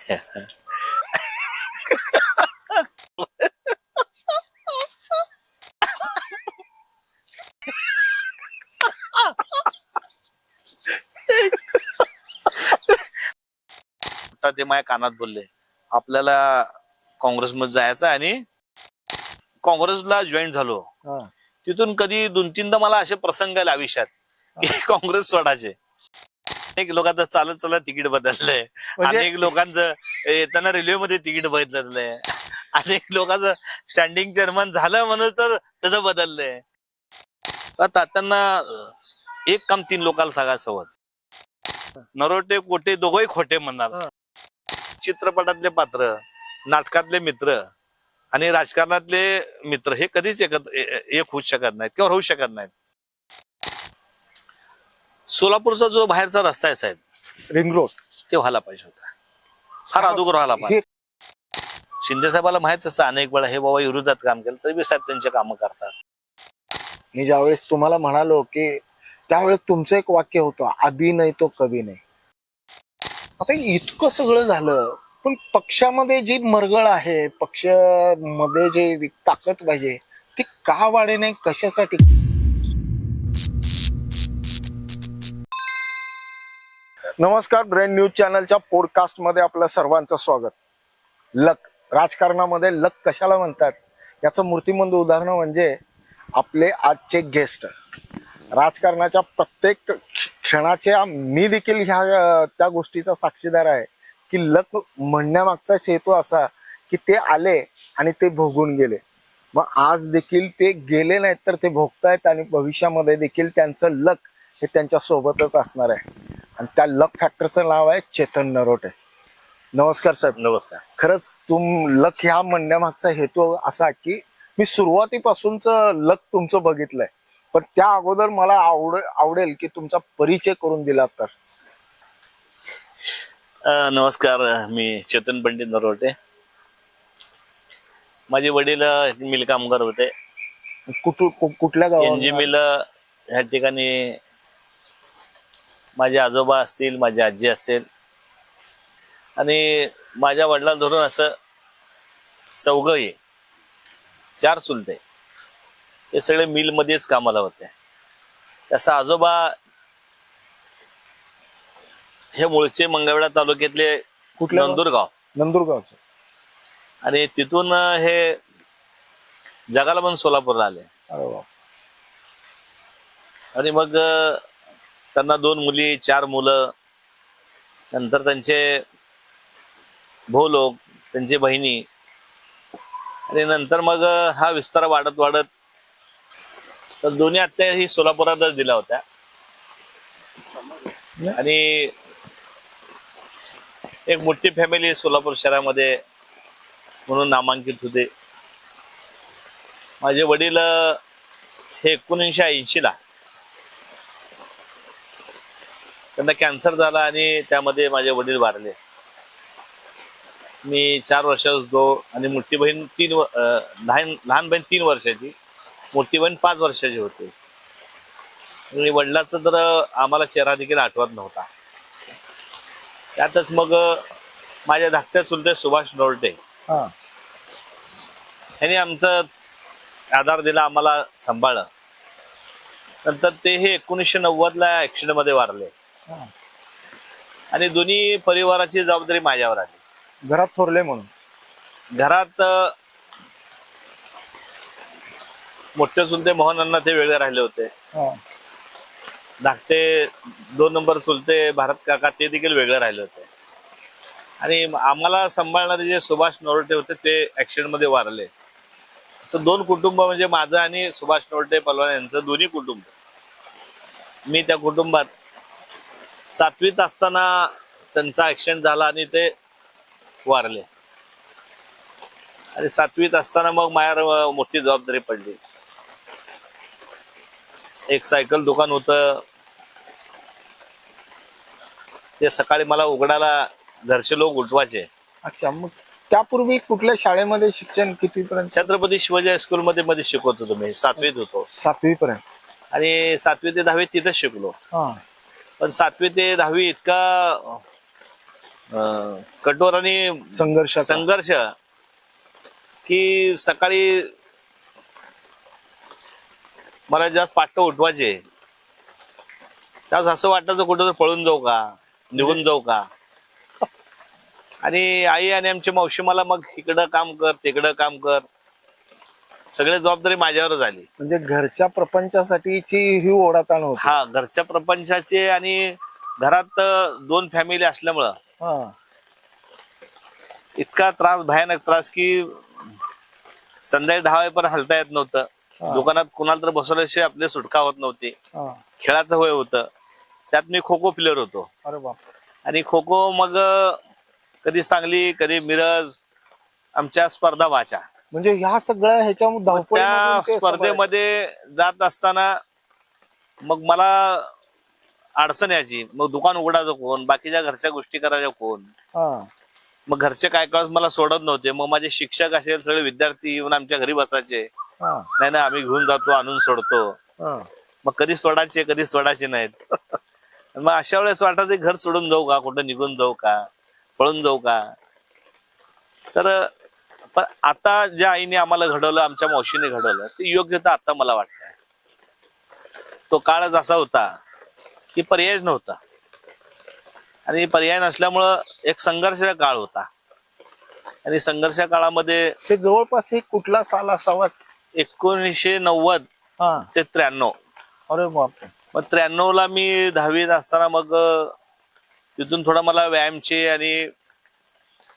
ते माझ्या कानात बोलले आपल्याला काँग्रेसमध्ये जायचं आणि काँग्रेसला जॉईन झालो. तिथून कधी 2-3दा मला असे प्रसंग आले आयुष्यात की काँग्रेस सोडायचे. अनेक लोकांचं चालत चालत तिकीट बदललंय, अनेक लोकांचं येताना रेल्वेमध्ये तिकीट बदललंय, अनेक लोकांचं स्टँडिंग चेअरमन झालं म्हणून तर त्याचं बदललंय. तात्यांना एक काम 3 लोकांना सांगा सोबत, नरोटे कोटे दोघंही खोटे म्हणणार. चित्रपटातले पात्र, नाटकातले मित्र आणि राजकारणातले मित्र हे कधीच एक होऊ शकत नाहीत किंवा होऊ शकत नाहीत. सोलापूरचा जो बाहेरचा रस्ता आहे साहेब, रिंग रोड, ते व्हायला पाहिजे होता, फार अगोदर व्हायला पाहिजे. शिंदे साहेबाला माहित असतं अनेक वेळा हे बाबा विरोधात काम केलं तरी साहेब त्यांचे कामं करतात. मी ज्यावेळेस तुम्हाला म्हणालो की त्यावेळेस तुमचं एक वाक्य होतं, अभी नाही तो कभी नाही. आता इतकं सगळं झालं पण पक्षामध्ये जी मरगळ आहे, पक्षामध्ये जे ताकद पाहिजे ती का वाढे नाही, कशासाठी? नमस्कार, ब्रेन न्यूज चॅनलच्या पॉडकास्ट मध्ये आपलं सर्वांचं स्वागत. लक, राजकारणामध्ये लक कशाला म्हणतात याचं मूर्तिमंत उदाहरण म्हणजे आपले आजचे गेस्ट. राजकारणाच्या प्रत्येक क्षणाच्या मी देखील त्या गोष्टीचा साक्षीदार आहे की लक म्हणण्यामागचाच हेतू असा की ते आले आणि ते भोगून गेले. मग आज देखील ते गेले नाहीत तर ते भोगतायत आणि भविष्यामध्ये देखील त्यांचं लक हे त्यांच्या सोबतच असणार आहे. आणि त्या लक फॅक्टरचं नाव आहे चेतन नरोटे. नमस्कार साहेब. नमस्कार. खरंच लक ह्या म्हणण्यामागचा हेतू असा की मी सुरुवातीपासूनच लक तुमचं बघितलंय, पण त्या अगोदर मला आवडेल की तुमचा परिचय करून दिला तर. नमस्कार, मी चेतन पंडित नरोटे. माझे वडील मिल कामगार होते. कुठल्या गावात? एनजी मिल ह्या ठिकाणी. माझे आजोबा असतील, माझी आजी असेल आणि माझ्या वडिलांना धरून असं चौघही 4 चुलते हे सगळे मिल मध्येच कामाला होते. तसं आजोबा हे मूळचे मंगळवेढा तालुक्यातले नंदुरगावचे आणि तिथून हे जगाला पण सोलापूरला आले. आणि मग त्यांना 2 मुली, 4 मुलं, नंतर त्यांचे भाऊ लोक, त्यांची बहिणी, आणि नंतर मग हा विस्तार वाढत वाढत तर दोन्ही आत्या ही सोलापुरातच दिल्या होत्या. आणि एक मोठी फॅमिली सोलापूर शहरामध्ये म्हणून नामांकित होते. माझे वडील हे 1980ला त्यांना कॅन्सर झाला आणि त्यामध्ये माझे वडील वारले. मी 4 वर्षाचा होतो आणि मोठी बहीण लहान बहीण 3 वर्षाची, मोठी बहीण 5 वर्षाची होती. आणि वडिलांचा तर आम्हाला चेहरा देखील आठवत नव्हता. त्यातच मग माझ्या धाकट्या चुलते सुभाष नरोटे यांनी आमचा आधार दिला, आम्हाला सांभाळलं. नंतर ते हे 1990ला ऍक्सिडेंट मध्ये वारले आणि दोन्ही परिवाराची जबाबदारी माझ्यावर आली. घरात थोरले म्हणून. घरात मोठे चुलते मोहनअण्णा ते वेगळे राहिले होते. धाकटे 2 नंबर चुलते भारत काका ते देखील वेगळे राहिले होते. आणि आम्हाला सांभाळणारे जे सुभाष नरोटे होते ते ऍक्सिडेंट मध्ये वारले. असं 2 कुटुंब म्हणजे माझं आणि सुभाष नरोटे पलवान यांचं दोन्ही कुटुंब. मी त्या कुटुंबात 7वीत असताना त्यांचा ऍक्सिडेंट झाला आणि ते वारले. आणि 7वीत असताना मग माझ्यावर मोठी जबाबदारी पडली. एक सायकल दुकान होतं, ते सकाळी मला उघडायला घरचे लोक उठवायचे. अच्छा, मग त्यापूर्वी कुठल्या शाळेमध्ये शिक्षण कितीपर्यंत? छत्रपती शिवाजी हायस्कूल मध्ये शिकवत होतो मी. 7वीत होतो. 7वी पर्यंत. आणि 7वी ते 10वी तिथेच शिकलो. पण 7वी ते 10वी इतका कठोर आणि संघर्ष की सकाळी मला जास्त पाठ उठवायचे, त्यास असं वाटायचं कुठं पळून जाऊ का, निघून जाऊ का. आणि आई आणि आमची मावशी मला मग इकडं काम कर तिकडं काम कर, सगळे जबाबदारी माझ्यावर झाली. म्हणजे घरच्या प्रपंचासाठीची ही ओढाताण होती. हा, घरच्या प्रपंचाचे आणि घरात 2 फॅमिली असल्यामुळं इतका त्रास, भयानक त्रास की संध्याकाळी 10 वाजेपर्यंत हलता येत नव्हतं. दुकानात कुणाला तर बसवल्याशिवाय आपली सुटका होत नव्हती. खेळाचं वय होतं, त्यात मी खो खो प्लेअर होतो. अरे बाप. आणि खो खो मग कधी सांगली कधी मिरज आमच्या स्पर्धा व्हायच्या. म्हणजे ह्या सगळ्या ह्याच्या त्या स्पर्धेमध्ये जात असताना मग मला अडचण यायची. मग दुकान उघडायचं कोण, बाकीच्या घरच्या गोष्टी करायच्या कोण. मग घरचे काय कळस मला सोडत नव्हते. मग माझे शिक्षक असेल सगळे विद्यार्थी येऊन आमच्या घरी बसायचे. नाही ना, आम्ही घेऊन जातो, आणून सोडतो. मग कधी सोडायचे नाहीत. मग अशा वेळेस वाटायचं घर सोडून जाऊ का, कुठं निघून जाऊ का, पळून जाऊ का. तर पण आता ज्या आईने आम्हाला घडवलं, आमच्या मावशीने घडवलं, ते योग्य होतं आता मला वाटतंय. तो काळच असा होता की पर्यायच नव्हता, आणि पर्याय नसल्यामुळं एक संघर्षाचा काळ होता. आणि संघर्षा काळामध्ये ते जवळपास एक कुठला साल असावा? 1990 ते 93. अरे बाप. मग 93ला मी 10वीत असताना मग तिथून थोडा मला व्यायामची आणि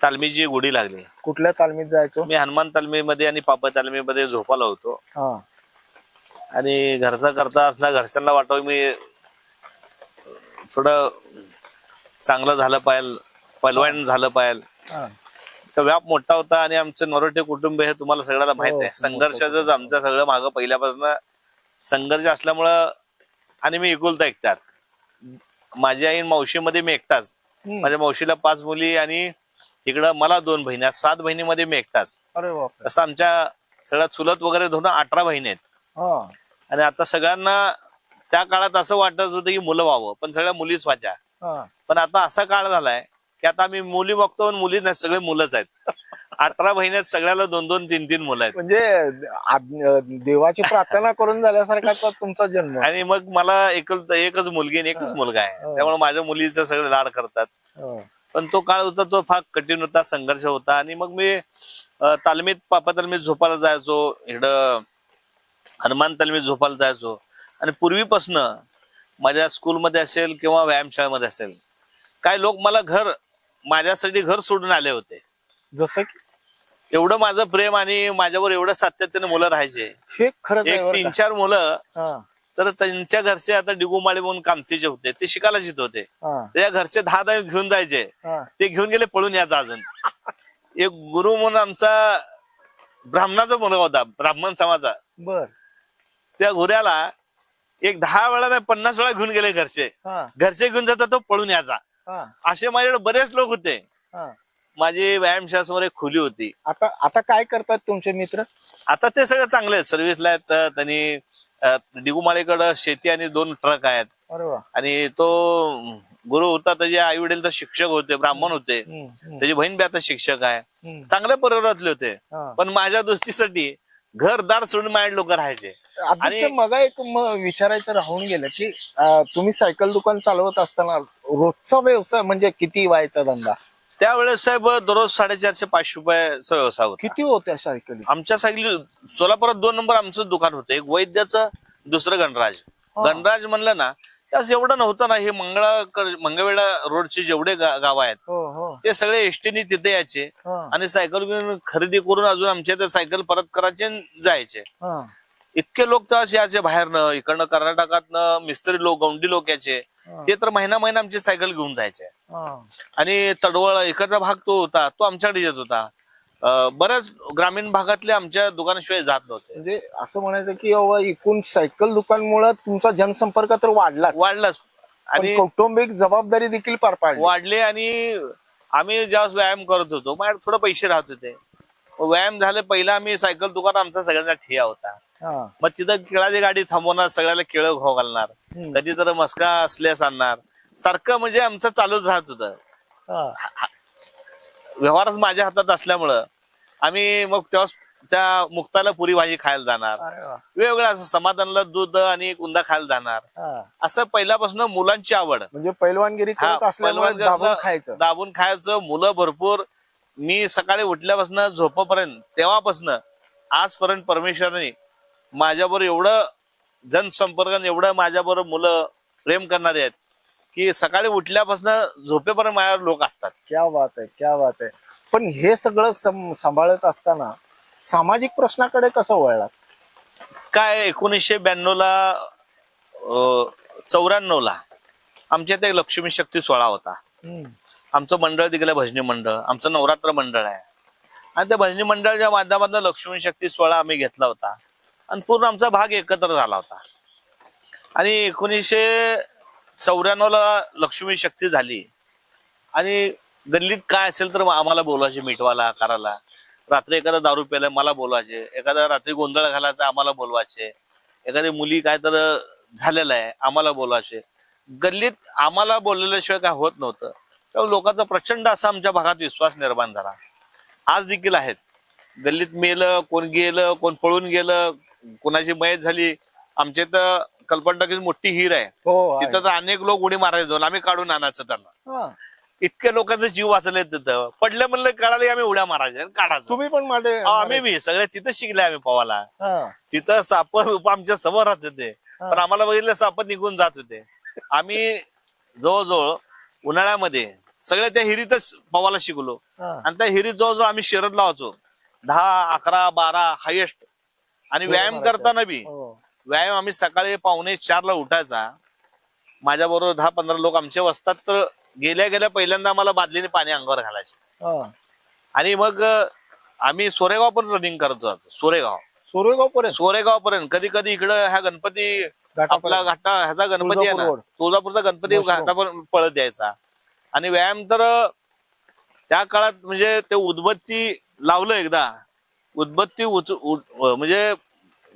तालमीची गोडी लागली. कुठल्या तालमीत जायचो? मी हनुमान तालमीमध्ये आणि पापा तालमीमध्ये झोपाला होतो. आणि घरचा करता असला घरच्यांना वाटावं मी थोडं चांगलं झालं पाहिजे, पलवान झालं पाहिजे. तर व्याप मोठा होता आणि आमचं नरोटे कुटुंब हे तुम्हाला सगळ्याला माहित आहे. संघर्षाच आमचं सगळं मागं पहिल्यापासून संघर्ष असल्यामुळं. आणि मी एकुलता एकटाच, माझ्या आई मावशीमध्ये मी एकटाच. माझ्या मावशीला 5 मुली आणि इकडं मला 2 बहिणी, 7 बहिणीमध्ये मी एकटाच. असं आमच्या सगळ्या चुलत वगैरे धरून 18 बहिणी आहेत. आणि आता सगळ्यांना त्या काळात असं वाटत होतं की मुलं व्हावं, पण सगळ्या मुलीच व्हायच्या. पण आता असा काळ झालाय की आता आम्ही मुली बघतो, मुली नाही, सगळे मुलंच आहेत. 18 बहिणीत सगळ्याला 2-2, 3-3 मुलं आहेत. म्हणजे देवाची प्रार्थना करून झाल्यासारखा तुमचा जन्म. आणि मग मला एकच मुलगी आणि एकच मुलगा आहे, त्यामुळे माझ्या मुलीचं सगळे लाड करतात. पण तो काळ होता, तो फार कठीण होता, संघर्ष होता. आणि मग मी तालमीत, पापा तालमीत झोपायला जायचो, इकडं हनुमान तालमीत झोपायला जायचो. आणि पूर्वीपासनं माझ्या स्कूलमध्ये असेल किंवा व्यायामशाळेमध्ये असेल, काय लोक मला माझ्यासाठी घर सोडून आले होते. जसं की एवढं माझं प्रेम आणि माझ्यावर एवढं सातत्याने मुलं राहायचे. हे खरं एक 3-4 मुलं तर त्यांच्या घरचे आता डिगुमाळी म्हणून कामतीचे होते, ते शिकायला शिकत होते. त्या घरचे 10 घेऊन जायचे, ते घेऊन गेले पळून यायचा. अजून एक गुरु म्हणून आमचा ब्राह्मणाचा मुलगा होता, ब्राह्मण समाजा. त्या गुऱ्याला एक 10 वेळा नाही 50 वेळा घेऊन गेले घरचे घेऊन जातात, तो पळून यायचा. असे माझ्याकडे बरेच लोक होते. माझी व्यायामशाळेसमोर एक खोली होती. आता काय करतात तुमचे मित्र? आता ते सगळं चांगले आहेत, सर्व्हिसला आहेत. त्यांनी डिगुमाळीकडे शेती आणि 2 ट्रक आहेत. आणि तो गुरु होता, त्याचे आई वडील तर शिक्षक होते, ब्राह्मण होते. त्याची बहीण बी आता शिक्षक आहे. चांगल्या परिवारातले होते. पण माझ्या दोस्तीसाठी घरदार सोडून माझे लोक राहायचे. आणि मग एक विचारायचं राहून गेलं की तुम्ही सायकल दुकान चालवत असताना रोजचा व्यवसाय म्हणजे किती व्हायचा धंदा? त्यावेळेस साहेब दररोज 450-500 रुपयाचा व्यवसाय होता. किती होत्या सायकली? आमच्या सायकली सोलापुरात 2 नंबर आमचं दुकान होतं, एक वैद्याचं, दुसरं गणराज. गणराज म्हणलं ना, त्यास एवढं नव्हतं ना. हे मंगळवेढा रोडचे जेवढे गाव आहेत ते सगळे एसटीने तिथे यायचे आणि सायकल घेऊन खरेदी करून अजून आमच्या त्या सायकल परत करायचे, जायचे. इतके लोक तर असे याचे बाहेरनं, इकडनं कर्नाटकातनं मिस्त्री लोक, गौंडी लोक याचे. ते तर महिना आमची सायकल घेऊन जायचे. आणि तडवळ इकडचा भाग तो होता, तो आमच्याकडे येत होता. बऱ्याच ग्रामीण भागातले आमच्या दुकानाशिवाय जात नव्हते. म्हणजे असं म्हणायचं की एकूण सायकल दुकानमुळे तुमचा जनसंपर्क तर वाढलाच आणि कौटुंबिक जबाबदारी देखील पार पाडली, वाढले. आणि आम्ही ज्यावेळेस व्यायाम करत होतो, माझ्याकडे थोडे पैसे राहत होते. व्यायाम झाले, पहिला आम्ही सायकल दुकान आमचा सगळ्यांचा ठिया होता. मग तिथं केळाची गाडी थांबवणार, सगळ्याला केळं घालणार, कधी तर मस्का असल्यास आणणार, सारखं म्हणजे आमचं चालूच राहत होतं. व्यवहारच माझ्या हातात असल्यामुळं आम्ही मग तेव्हा त्या मुक्ताला पुरी भाजी खायला जाणार, वेगवेगळं असं समाधानला दूध आणि कुंदा खायला जाणार. असं पहिल्यापासून मुलांची आवड, म्हणजे पैलवानगिरी करत असल्यामुळे दाबून खायचं. दाबून खायचं. मुलं भरपूर. मी सकाळी उठल्यापासून झोपेपर्यंत तेव्हापासून आजपर्यंत परमेश्वराने माझ्याबरोबर एवढं जनसंपर्क, एवढं माझ्याबरोबर मुलं प्रेम करणारे आहेत की सकाळी उठल्यापासून झोपेपर्यंत माझ्यावर लोक असतात. क्या बात आहे, क्या बात आहे. पण हे सगळं सांभाळत असताना सामाजिक प्रश्नाकडे कसं वळलात? काय 1992ला 94ला आमच्या इथे लक्ष्मी शक्ती सोहळा होता. आमचं मंडळ तिकडे भजनी मंडळ, आमचं नवरात्र मंडळ आहे, आणि त्या भजनी मंडळाच्या माध्यमातून लक्ष्मी शक्ती सोहळा आम्ही घेतला होता आणि पूर्ण आमचा भाग एकत्र झाला होता. आणि 1994ला लक्ष्मी शक्ती झाली आणि गल्लीत काय असेल तर आम्हाला बोलवायचे, मिटवाला करायला. रात्री एखादा दारू प्यायला मला बोलवायचे, एखादा रात्री गोंधळ घालायचा आम्हाला बोलवायचे, एखादी मुली काय तर झालेलं आहे आम्हाला बोलवायचे. गल्लीत आम्हाला बोललेल्याशिवाय काय होत नव्हतं. तेव्हा लोकांचा प्रचंड असा आमच्या भागात विश्वास निर्माण झाला. आज देखील आहेत. गल्लीत मेलं, कोण गेलं, कोण पळून गेलं, कोणाची मयत झाली. आमच्या इथं कल्पना मोठी हिर आहे, तिथं तर अनेक लोक उडी मारायला जाऊन आम्ही काढून आणायचं त्यांना. इतके लोकांचे जीव वाचले तिथं. पडले म्हणलं कळाले आम्ही उड्या मारायच्या काढायचं. तुम्ही पण आम्ही बी सगळे तिथं शिकले आम्ही पोवाला. तिथं साप आमच्या समोर राहत होते, पण आम्हाला बघितलं साप निघून जात होते. आम्ही जवळजवळ उन्हाळ्यामध्ये सगळ्या त्या हिरीतच पोवाला शिकलो. आणि त्या हिरीत जवळजवळ आम्ही शरद लावायचो 10, 11, 12 हायेस्ट. आणि व्यायाम करताना बी व्यायाम आम्ही सकाळी 3:45ला उठायचा. माझ्या बरोबर 10-15 लोक आमचे बसतात. तर गेल्या गेल्या पहिल्यांदा आम्हाला बादलीने पाणी अंगावर घालायचे. आणि मग आम्ही सोरेगाव पण रनिंग करत जातो. सोरेगाव पर्यंत कधी कधी इकडं ह्या गणपती आपला घाटा ह्याचा गणपती आहे ना, तुळजापूरचा गणपती घाटापर्यंत पळत द्यायचा. आणि व्यायाम तर त्या काळात म्हणजे ते उदबत्ती लावलं एकदा, उदबत्ती म्हणजे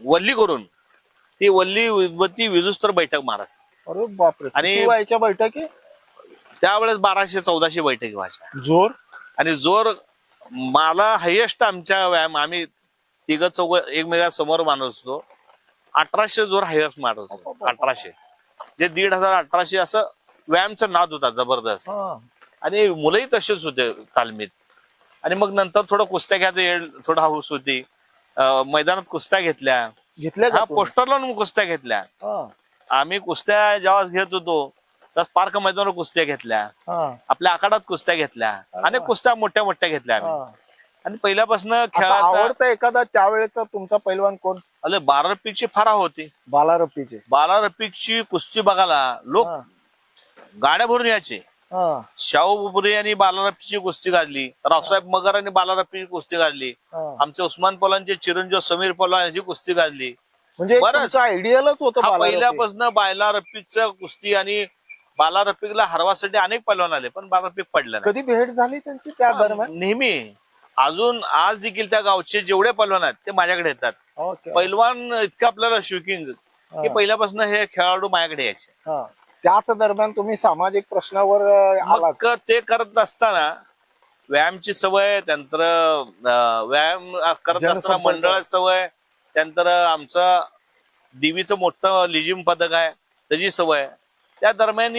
वल्ली करून ती वल्ली उदबत्ती विजुस्तर बैठक मारायची. अरे बापरे. आणि व्हायच्या बैठकी त्यावेळेस 1200-1400 बैठकी व्हायच्या. जोर आणि जोर मला हायेस्ट आमच्या व्यायाम आम्ही 3-4 एकमेका समोर मानत होतो. 1800 जोर हायेस्ट मारत होतो. 1800 जे 1500-1800 असं व्यायामचा नाद होता जबरदस्त. आणि मुलंही तसेच होते तालमीत. आणि मग नंतर थोडं कुस्त्या घ्यायचं येळ थोडं हाऊस होती. मैदानात कुस्त्या घेतल्या, पोस्टर लावून कुस्त्या घेतल्या. आम्ही कुस्त्या जेव्हा घेत होतो त्याच पार्क मैदानावर कुस्त्या घेतल्या, आपल्या आखाडात कुस्त्या घेतल्या, अनेक कुस्त्या मोठ्या मोठ्या घेतल्या आम्ही. आणि पहिल्यापासून खेळाचा आवडता एखादा त्यावेळेचा तुमचा पैलवान कोण? अरे बाला रफिकची फार होती. बाला रफिकची कुस्ती बघायला लोक गाड्या भरून यायचे. शाहूपुरी आणि बाला रफीची कुस्ती काढली, रावसाहेब मगर आणि बाला रफीची कुस्ती काढली, आमचे उस्मान पलांचे चिरंजीव समीर पलान यांची कुस्ती काढली. म्हणजे आयडियलच होतं पहिल्यापासून बाला रफीकच्या कुस्ती. आणि बाला रफीकला हरवासाठी अनेक पैलवान आले, पण बाला रफीक पडलं. कधी भेट झाली त्यांची त्या दरम्यान? नेहमी. अजून आज देखील त्या गावचे जेवढे पैलवान आहेत ते माझ्याकडे येतात. पैलवान इतकं आपल्याला शौकीन की पहिल्यापासून हे खेळाडू माझ्याकडे यायचे. त्याच दरम्यान तुम्ही सामाजिक प्रश्नावर ते करत असताना व्यायामची सवय, त्यानंतर व्यायाम करत असताना मंडळाची सवय, त्यानंतर आमचं देवीचं मोठं लिजिम पदक आहे त्याची सवय. त्या दरम्यान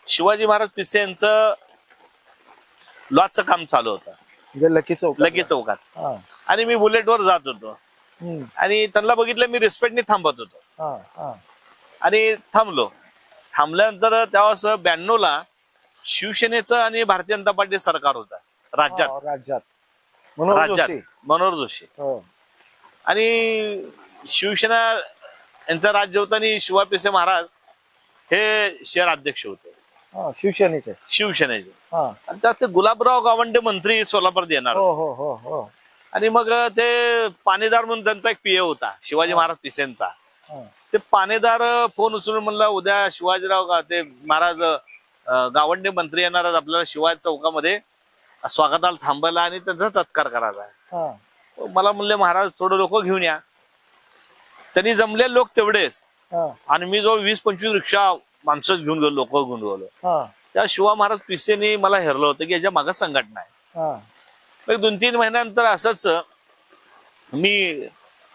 शिवाजी महाराज पिसे यांचं लॉजचं काम चालू होतं, लकी चौकात. आणि मी बुलेटवर जात होतो आणि त्यांना बघितलं मी रिस्पेक्टने थांबत होतो. आणि थांबल्यानंतर त्यावेळेस 92ला शिवसेनेचं आणि भारतीय जनता पार्टी सरकार होतं राज्यात मनोहर जोशी. आणि शिवसेना यांचं राज्य होतं आणि शिवा पिसे महाराज हे शहर अध्यक्ष होते शिवसेनेचे. आणि त्यात ते गुलाबराव गावंडे मंत्री सोलापूर येणार. आणि मग ते पाणीदार म्हणून त्यांचा एक पीए होता शिवाजी महाराज पिसेंचा. ते पाणीदार फोन उचलून म्हणला उद्या शिवाजीराव ते महाराज गावंडे मंत्री येणार आपल्याला शिवाजी चौकामध्ये स्वागताला थांबायला आणि त्यांचा सत्कार करायचा. मला म्हणले महाराज थोडं लोक घेऊन या. त्यांनी जमले लोक तेवढेच. आणि मी जो 20-25 रिक्षा माणसंच घेऊन गेलो, लोक घेऊन गेलो. त्या शिवा महाराज पिसेने मला हेरलं होतं की याच्या मागे संघटना आहे. हा. मग 2-3 महिन्यानंतर असंच मी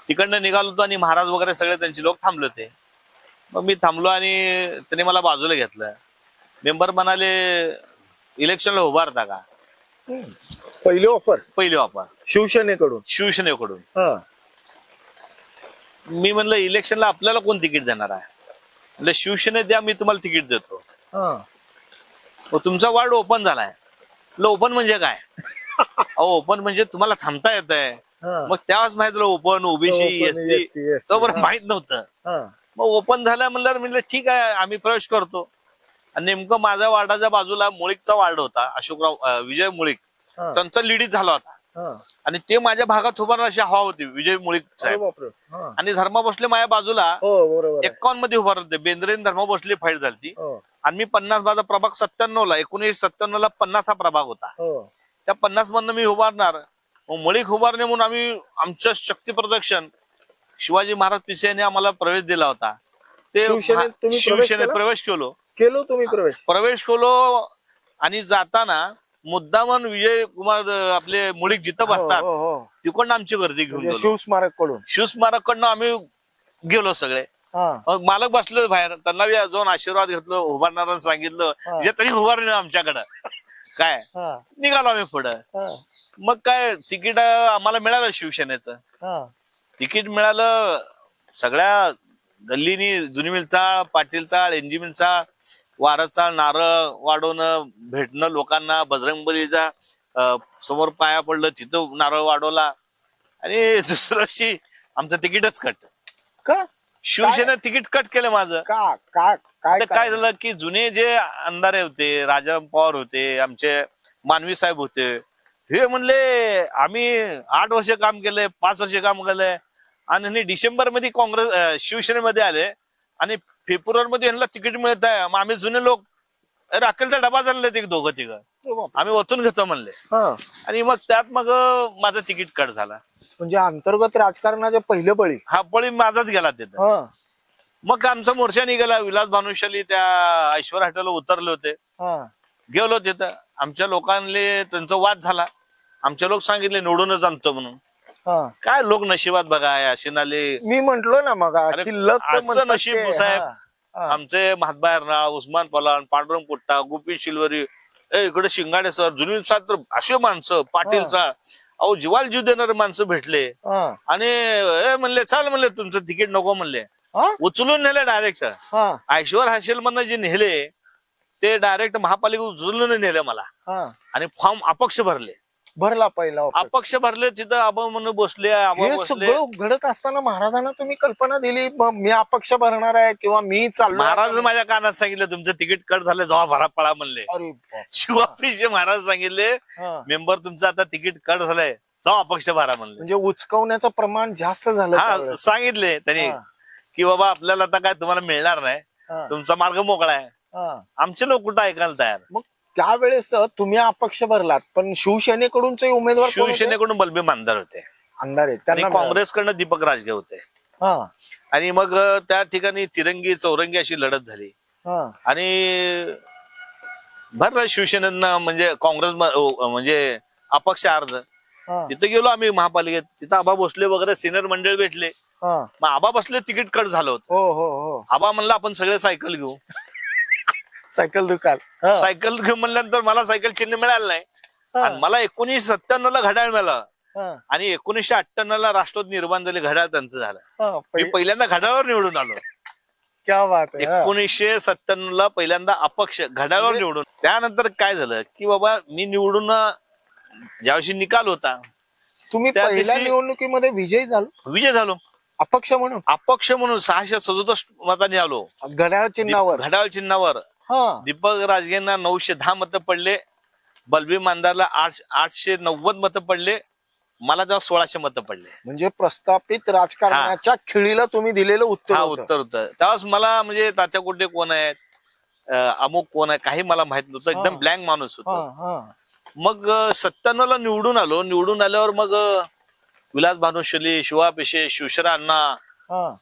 तिकडनं निघालो होतो आणि महाराज वगैरे सगळे त्यांचे लोक थांबले होते. मग मी थांबलो आणि त्यांनी मला बाजूला घेतलं. मेंबर म्हणाले इलेक्शनला उभारता का? पहिली ऑफर पहिली ऑफर शिवसेनेकडून. शिवसेनेकडून. हा. मी म्हणलं इलेक्शनला आपल्याला कोण तिकीट देणार आहे? म्हणलं शिवसेने द्या, मी तुम्हाला तिकीट देतो. हा. मग तुमचा वार्ड ओपन झालाय. म्हणलं ओपन म्हणजे काय? अहो ओपन म्हणजे तुम्हाला थांबता येत आहे. हा. मग त्यावेळेस माहित झालं open, OBC, Open, SC SC. तो बरं माहित नव्हतं. हा. मग ओपन झालं म्हणलं ठीक आहे, आम्ही प्रवेश करतो. आणि नेमकं माझ्या वार्डाच्या बाजूला मुळीकचा वार्ड होता, अशोकराव विजय मुळीक. हा. त्यांचा लीडच झाला होता हा. आणि ते माझ्या भागात उभारणार अशी हवा होती विजय मुळीक अरे साहेब. बापरे. हा. आणि धर्मा भोसले माझ्या बाजूला हो बरोबर आहे. 51 मध्ये उभारले होते. बेंद्रे आणि धर्मा भोसले फाईट झाली हो. आणि मी 50, माझा प्रभाग 97 ला, 1997 ला 50 हा प्रभाग होता. हो. त्या 50 मधनं मी उभारणार. मग मुळीक उभारणे म्हणून आम्ही आमचं शक्ती प्रदर्शन शिवाजी महाराज पिसे यांनी आम्हाला प्रवेश दिला होता. ते शिवसेनेत तुम्ही प्रवेश शिवसेनेत केला? प्रवेश केलो. तुम्ही प्रवेश केलो आणि जाताना मुद्दामन विजय कुमार आपले मुळीक जिथं बसतात हो, हो. तिकडनं आमची गर्दी घेऊन गेलो. शिवस्मारक कडून. शिवस्मारककडनं आम्ही गेलो सगळे. हा. मग मालक बसले बाहेर, त्यांना बी जाऊन आशीर्वाद घेतलो, उभारणाऱ्यांना सांगितलं हा. जे तरी उभारले आमच्याकडं काय. हा. निघालो आम्ही पुढं. हा. मग काय तिकीट आम्हाला मिळालं शिवसेनेचं. हा. तिकीट मिळालं. सगळ्या गल्लीनी जुनी मिलचाळ, पाटील चाळ, एनजी मिलचाळ, वारद चाळ, नारळ वाढवणं, भेटणं लोकांना, बजरंगबलीचा समोर पाया पडलं, तिथं नारळ वाढवला. आणि दुसऱ्या वर्षी आमचं तिकीटच कट. का? शिवसेना तिकीट कट केलं माझं. का? काय तर काय झालं की जुने जे आमदार होते, राजा पवार होते, आमचे मानवी साहेब होते, हे म्हणले आम्ही 8 वर्ष काम केलंय, 5 वर्ष काम केलंय. आणि डिसेंबर मध्ये काँग्रेस शिवसेनेमध्ये आले आणि फेब्रुवारी मध्ये यांना तिकीट मिळत आहे. मग आम्ही जुने लोक राखेलचा डबा झाले ते 2-3 आम्ही ओतून घेतो म्हणले. हा. आणि मग त्यात मग माझं तिकीट कट झाला. म्हणजे अंतर्गत राजकारणाचे पहिले बळी. हा पळी माझाच गेला तिथं. हा. मग आमचा मोर्चा निघाला. विलास भानुशाली त्या ऐश्वर हॉटेलला उतरले होते. हा. गेलो तिथं. आमच्या लोकांले त्यांचा वाद झाला. आमचे लोक सांगितले निवडूनच आणतो म्हणून. हा. काय लोक नशिबात बघा या शिनाले. मी म्हंटलो ना मग अरे, की लक तर असं म्हणतात नशीब ते. साहेब. हा. हा. आमचे महात्मा एरनाळ, उस्मान पलान, पांडुरंग पुट्टा, गोपी शिलवरी, इकडे शिंगाडे सर, जुनी तर अशी माणसं, पाटीलचा अहो जीवाला जीव देणारे माणसं भेटले. हा. आणि म्हणले चाल म्हणले तुमचं तिकीट नको म्हणले. हा? उचलून नेले डायरेक्ट. हा. ऐश्वर हॉटेल मधनं जे नेले ते डायरेक्ट महापालिका उचलून नेले मला. हा. आणि फॉर्म अपक्ष भरले. भरला पहिला offer. अपक्ष भरले. तिथं आबा म्हणून बसले, आबा हे बसले. सगळं घडत असताना महाराजांना तुम्ही कल्पना दिली मी अपक्ष भरणार आहे किंवा मी चाललो. महाराज माझ्या कानात सांगितलं तुमचं तिकीट कट झालं, जेव्हा भरा पळा म्हणले. अरे बाप. शिवापीचे महाराज सांगितले हा. मेंबर तुमचं आता तिकीट कट झालंय, जाऊ अपक्ष भरा म्हणले. म्हणजे उचकवण्याचं प्रमाण जास्त झालं हा त्यावेळेस. सांगितले त्यांनी हा. की बाबा आपल्याला आता काय तुम्हाला मिळणार नाही, हा. तुमचा मार्ग मोकळा आहे. हा. आमचे लोक कुठं ऐकायला तयार. मग त्यावेळेस तुम्ही अपक्ष भरलात पण शिवसेनेकडूनचे उमेदवार कोण होते? शिवसेनेकडून बलबीर मानदार होते आमदार आहेत आणि त्यांना मिळालं. काँग्रेसकडनं दीपक राजगे होते. हा. आणि मग त्या ठिकाणी तिरंगी चौरंगी अशी लढत झाली. हा. आणि भरला शिवसेनेनं म्हणजे काँग्रेस म्हणजे अपक्ष अर्ज. हा. तिथे गेलो आम्ही महापालिकेत. तिथं आबा भोसले वगैरे सिनियर मंडळ भेटले. हा. मग आबा बसले, तिकीट कट झालं होतं. हो हो हो. आबा म्हणला आपण सगळे सायकल घेऊ. सायकल दुकान. हा. सायकल घेऊ म्हणल्यानंतर मला सायकल चिन्ह मिळालं नाही. हा. आणि मला 1997 ला घड्याळ मिळालं हा. आणि 1998 ला राष्ट्रवादी निर्माण झाले, घड्याळ त्यांचं झालं. हा. मी पहिल्यांदा घड्याळावर निवडून आलो. क्या बात आहे. हा. 1997 ला पहिल्यांदा अपक्ष घड्याळावर निवडून. त्यानंतर काय झालं की बाबा मी निवडून ज्यावर्षी निकाल होता तुम्ही त्या पहिल्या दिवशी- निवडणुकीमध्ये विजयी झालो विजय झालो. अपक्ष म्हणून अपक्ष म्हणून 667 मतांनी आलो. घड्याळ चिन्हावर. घड्याळ चिन्हावर. हा. दीपक राजगेंना 910 मतं पडले. बलबीर मानदारला 890 मतं पडले. मला तेव्हा 1600 मतं पडले. म्हणजे प्रस्थापित राजकारणाच्या खिळीला तुम्ही दिलेलं उत्तर हा होतं. उत्तर होतं. तेव्हाच मला म्हणजे तात्या कोटे कोण आहेत, अमुक कोण आहे काही मला माहित नव्हतं. एकदम हा. ब्लँक माणूस हा. होतो. हा. मग 97 ला निवडून आलो. निवडून आल्यावर मग विलास भानुशाली, शिवा पेशे, शिवशरा अण्णा हा.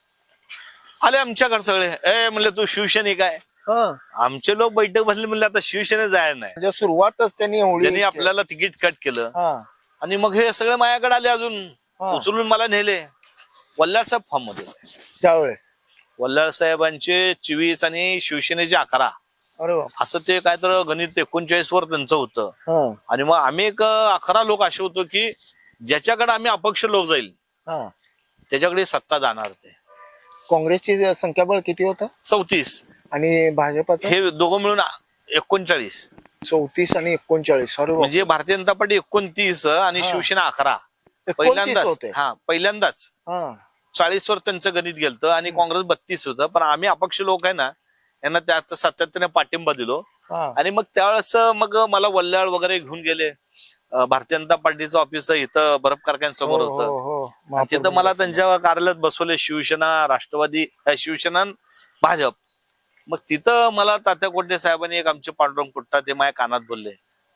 आले आमच्याकडे सगळे. म्हणले तू शिवसैनिक आहे. हा. आमचे लोक बैठक बसले म्हणले आता शिवसेना जायला नाही. म्हणजे सुरुवातच त्यांनी एवढी त्यांनी आपल्याला तिकीट कट केलं हा. आणि मग हे सगळे माझ्याकडे आले, अजून हा. उचलून मला नेले वल्लाळ साहेब फॉर्म मध्ये. त्यावेळेस वल्लाळ साहेबांचे 24 आणि शिवसेनेचे 11 अरे बाप. असं ते काय तर गणित 39 वर त्यांचं होतं. हा. आणि मग आम्ही एक 11 लोक असे होतो की ज्याच्याकडे आम्ही अपक्ष लोक जाईल हा. त्याच्याकडे सत्ता जाणार. ते काँग्रेसची संख्याबळ किती होतं 34 आणि भाजपाचं हे दोघं मिळून 39. 34 आणि 39. अरे बाप. म्हणजे भारतीय जनता पार्टी 29 आणि हा. शिवसेना 11. 29 पहिल्यांदाच होते. पहिल्यांदाच हा. 40 वर त्यांचं गणित गेलतं आणि काँग्रेस 32 होतं. पण आम्ही अपक्ष लोक आहे ना, यांना त्यात 77 पाठिंबा दिलो. हा. आणि मग त्यावेळेस मग मला वल्लाळ वगैरे घेऊन गेले. भारतीय जनता पार्टीचं ऑफिस इथं बर्फ कारखान्यासमोर हो, होतं. हो, हो. आणि महापौर तिथं मला त्यांच्या कार्यालयात बसवले. शिवसेना, राष्ट्रवादी, शिवसेना, भाजप. मग तिथं मला तात्या कोटे साहेबांनी एक आमचे पांडुरंग कुट्टा ते माझ्या कानात बोलले,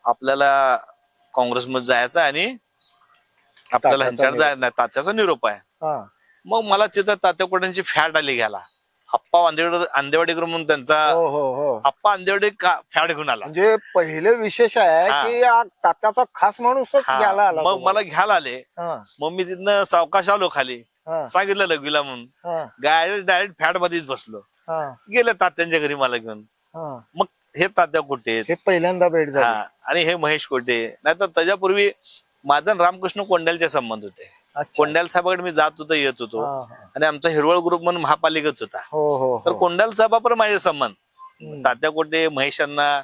आपल्याला काँग्रेसमध्ये जायचं आणि आपल्याला ह्यांच्याकडे जायचं नाही. तात्याचा निरोप आहे. हा. मग मला तिथं तात्या कोट्यांची फॅट आली घ्यायला. आप्पा अंदेवाडीकर म्हणून त्यांचा हो, हो, हो. आप्पा अंदेवाडी फॅट घेऊन आला. म्हणजे पहिले विशेष आहे हा. की या तात्याचा खास माणूसच हा. घ्यायला आला मग तुम्हाला. मला घ्यायला आले. हा. मग मी तिथनं सावकाश आलो खाली, हा. सांगितलं लघवीला म्हणून. हा. डायरेक्ट फॅट मध्येच बसलो. हा. गेले तात्यांच्या घरी मला घेऊन. हा. मग हे तात्या कोटे हे पहिल्यांदा भेट झाली. हा, आणि हे महेश कोटे. नाहीतर त्याच्यापूर्वी माझा आणि रामकृष्ण कोंड्यालचे संबंध होते. अच्छा. कोंड्याल साहेबाकडे मी जात होतो, येत होतो. हा, हा. आणि आमचा हिरवळ ग्रुप म्हणून महापालिकेच होता. हो, हो, तर हो. कोंडाल साहेबापर माझे संबंध. हम्म. तात्या कोटे, महेशांना,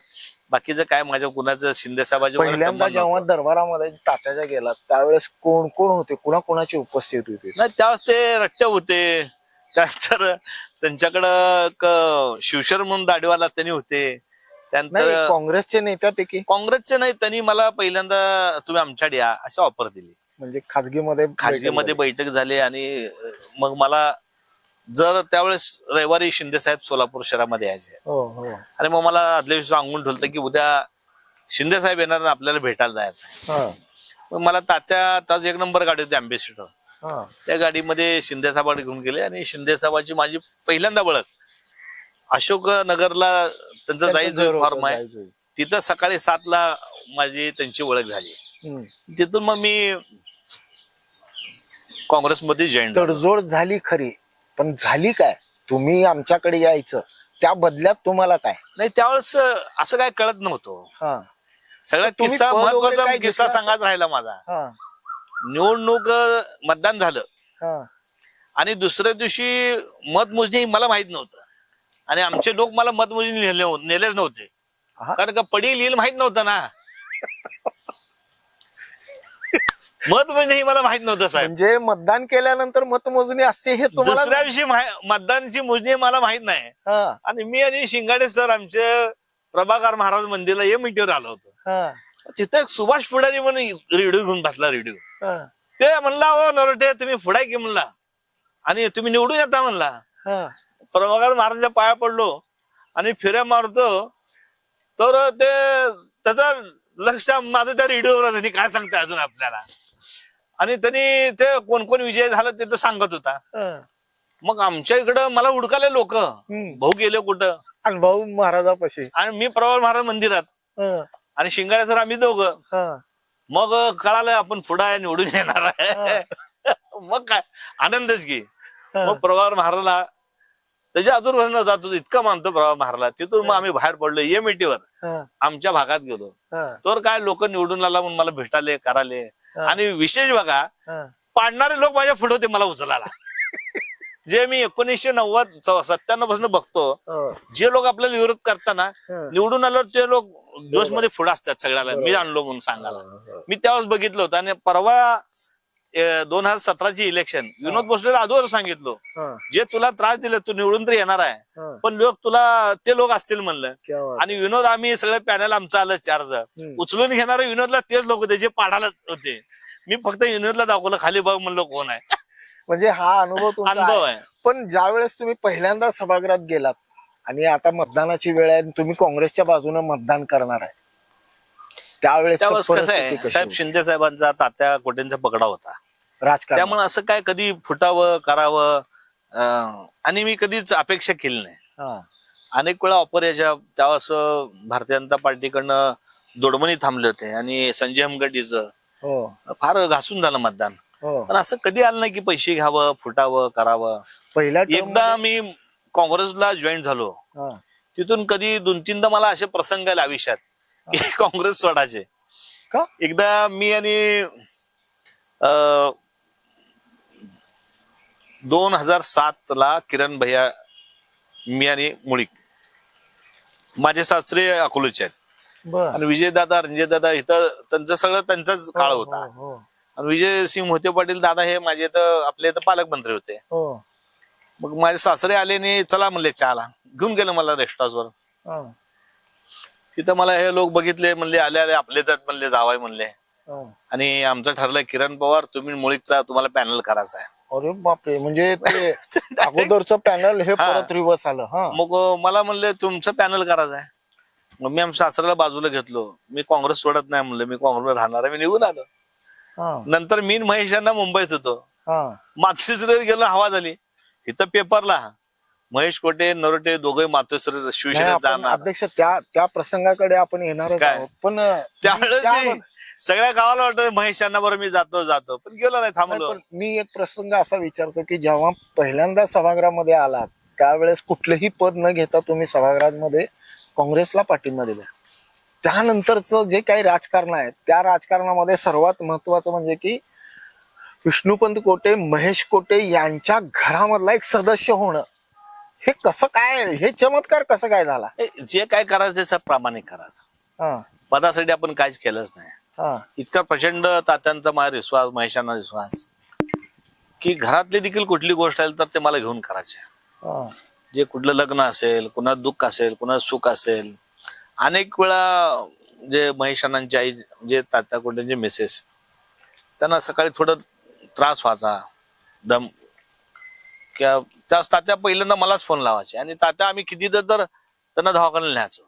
बाकीचं काय माझ्या कुणाचं शिंदे साहेबाचे वगैरे पहिल्यांदा संबंध जेव्हा नव्हते. दरबारामध्ये तात्याच्या गेला त्यावेळेस कोण कोण होते, कुणाकुणाची उपस्थिती होती? नाही, त्यावेळेस ते रट्टे होते. त्यानंतर त्यांच्याकडं शिवशर म्हणून दाढीवाला त्यांनी होते. नाही, त्यानंतर काँग्रेसचे नेत्यापैकी काँग्रेसचे नाही, त्यांनी मला पहिल्यांदा तुम्ही आमच्याकडे या अशी ऑफर दिली. म्हणजे खाजगीमध्ये खाजगीमध्ये बैठक झाली. आणि मग मला जर त्यावेळेस रविवारी शिंदे साहेब सोलापूर शहरामध्ये यायचे. हो, हो. आणि मग मला आदल्या दिवशी सांगून ठेवलं की उद्या शिंदे साहेब येणार आणि आपल्याला भेटायला जायचं आहे. हा. मग मला तात्याच 1 नंबर गाडी होती अँबेसिडर. हा. त्या गाडीमध्ये शिंदे साहेबांना घेऊन गेले आणि शिंदे साहेबांची माझी पहिल्यांदा ओळख अशोक नगरला त्यांचं जायचं फॉर्म आहे, जायचं. तिथं सकाळी 7ला माझी त्यांची ओळख झाली. हम्म. तिथून मग मी काँग्रेसमध्ये जॉईन झालो. तडजोड झाली खरी, पण झाली काय? तुम्ही आमच्याकडे यायचं, त्या बदल्यात तुम्हाला काय? नाही, त्यावेळेस असं काय कळत नव्हतं. हा. सगळ्यात तुम्ही किस्सा पद वगैरे महत्वाचा काय किस्सा घेतला सांगायचा राहिला माझा. हा. निवडणूक मतदान झालं हा. आणि दुसऱ्या दिवशी मतमोजणी मला माहित नव्हतं. आणि आमचे लोक मला मतमोजणी नेलेच नव्हते. हा. कारण का पडील येईल माहित नव्हतं ना. मतमोजणी मला माहित नव्हतं साहेब. म्हणजे मतदान केल्यानंतर मतमोजणी असते हे तुम्हाला? दुसऱ्या दिवशी मतदानची मोजणी मला माहित नाही. हा. आणि मी आणि शिंगाडे सर आमचे प्रभाकर महाराज मंदिरला या मिटिंगवर आलो होतो. हा. तिथे एक सुभाष पुढारी म्हणून रेडिओ घेऊन बसला. रेडिओ हा. ते म्हणला, हो नरोटे तुम्ही पुढाय की म्हणला आणि तुम्ही निवडून येता म्हणला. हा. प्रभाकर महाराजांच्या पाया पडलो आणि फिऱ्या मारतो तर ते त्याचा लक्ष माझं त्या रेडिओवर त्यांनी काय सांगते अजून आपल्याला. आणि त्यांनी ते कोण कोण विजय झाला ते तर सांगत होता. हा. मग आमच्या इकडं मला हुडकाले लोक, हम्म. भाऊ गेले कुठं, आणि भाऊ महाराजापाशी. आणि मी प्रभाकर महाराज मंदिरात हा. आणि शिंगाडे सर आम्ही दोघं. हा. मग कळालं आपण पुढे निवडून येणार आहे. मग काय आनंदच घे. हा. मग प्रभाकर महाराजला त्याच्या आजूबाजूला जात होतो, इतका मानतो प्रभाकर महाराजला. तिथून मग आम्ही बाहेर पडलो ये मिटीवर, हा. आमच्या भागात गेलो. हा. तर काय लोक निवडून आला म्हणून मला भेटाले कराले. हा. आणि विशेष बघा, हा. पाडणारे लोक माझ्या पुढे होते मला उचलायला. जे मी 1997 पासून बघतो, हा. जे लोक आपल्याला विरोध करताना हा. निवडून आल्यावर ते लोक जोश मध्ये पुढे असतात सगळ्याला. मी आणलो म्हणून सांगायला. हा. मी त्यावेळेस बघितलं होतं. आणि परवा 2017ची इलेक्शन विनोद भोसलेला अगोदर सांगितलं, हा. जे तुला त्रास दिले तू निवडून तर येणार आहे, हा. पण लोक तुला ते लोक असतील म्हणलं. क्या बात. आणि विनोद आम्ही सगळे पॅनल आमचं आलं 4 जण हम्म. उचलून घेणारे विनोदला तेच लोक होते जे पाडायला होते. मी फक्त विनोदला दाखवलं खाली बघ म्हणलं कोण आहे. म्हणजे हा अनुभव तुमचा अनुभव आहे. आहे. पण ज्या वेळेस तुम्ही पहिल्यांदा सभागृहात गेलात आणि आता मतदानाची वेळ आहे आणि तुम्ही काँग्रेसच्या बाजूने मतदान करणार आहे, त्यावेळेस कसं आहे साहेब, शिंदे साहेबांचा तात्या कोटेंचा पगडा होता राजकारण. त्यामुळे असं काय कधी फुटावं करावं आणि मी कधीच अपेक्षा केली नाही. हा. अनेक वेळा ऑफर याच्या त्यावेळेस भारतीय जनता पार्टीकडनं दोडमणी थांबले होते आणि संजय हमगडीचं हो फार घासून झालं मतदान. हो. पण असं कधी आलं नाही की पैसे घ्यावं, फुटावं, करावं. पहिल्या term एकदा मी काँग्रेसला जॉईन झालो, हा. तिथून कधी 2-3दा मला असे प्रसंग आले आयुष्यात की काँग्रेस सोडायचे. का? एकदा मी आणि 2007 किरण भैया, मी आणि मुळीक, माझे सासरे अकोल्याचे आहेत बर. आणि विजयदादा, रणजितदादा इथं त्यांचं सगळं त्यांचाच काळ होता. हो, हो, आणि विजय सिंह मोहिते पाटील दादा हे माझे इथं आपले इथं पालकमंत्री होते. हो. मग माझे सासरे आले आणि चला म्हणले चहाला, घेऊन गेलं मला रेस्ट हाऊसवर. हा, तिथं मला हे लोक बघितले, म्हणले आले आले आपले तर म्हणले जावाय म्हणले. हा. आणि आमचं ठरलंय किरण पवार तुम्ही मुळीकचा तुम्हाला पॅनल करायचा आहे. अरे बापरे, म्हणजे ते अगोदरचं पॅनल हे हा. परत रिव्हर्स आलं. हा. मग मला म्हणले तुमचं पॅनल करायचं आहे. मग मी आमच्या सासऱ्याला बाजूला घेतलो, मी काँग्रेस सोडत नाही म्हणलं, मी काँग्रेसला राहणार आहे, मी निघून आलो. हा. नंतर मी आणि महेश यांना मुंबईत होतो, हा. मातोश्रीवर गेलो, हवा झाली इथं पेपरला महेश कोटे नरोटे दोघे मातोश्री नाही, शिवसेनेत आपण जाणार. अध्यक्ष त्या प्रसंगाकडे आपण येणारच काय? आहोत. पण त्यावेळेस त्या- मी सगळ्या गावाला वाटतं महेश यांना बरं मी जातो पण गेलो नाही, थांबलो. पण मी एक प्रसंग असा विचारतो की जेव्हा पहिल्यांदा सभागृहामध्ये आलात त्यावेळेस कुठलंही पद न घेता तुम्ही सभागृहामध्ये काँग्रेसला पाठिंबा दिला. त्यानंतरचं जे काही राजकारण आहे त्या राजकारणामध्ये सर्वात महत्वाचं म्हणजे की विष्णुपंत कोटे, महेश कोटे यांच्या घरामधला एक सदस्य होणं, हे कसं काय, हे चमत्कार कसं काय झाला? जे काय करायचं ते सब प्रामाणिक करायचं. हा. पदासाठी आपण काहीच केलंच नाही. हा. इतका प्रचंड तात्यांचा माझा विश्वास, महेशांना विश्वास, की घरातली देखील कुठली गोष्ट आली तर ते मला घेऊन करायचे. हा. जे कुठलं लग्न असेल, कुणा दुःख असेल, कुणा सुख असेल. अनेक वेळा जे महेशांनांची आई, जे तात्या कोट्यांचे मिसेस, त्यांना सकाळी थोडं त्रास व्हायचा, दम, त्या तात्या पहिल्यांदा मलाच फोन लावायचे आणि तात्या आम्ही किती तर त्यांना दवाखान्याला न्यायचो.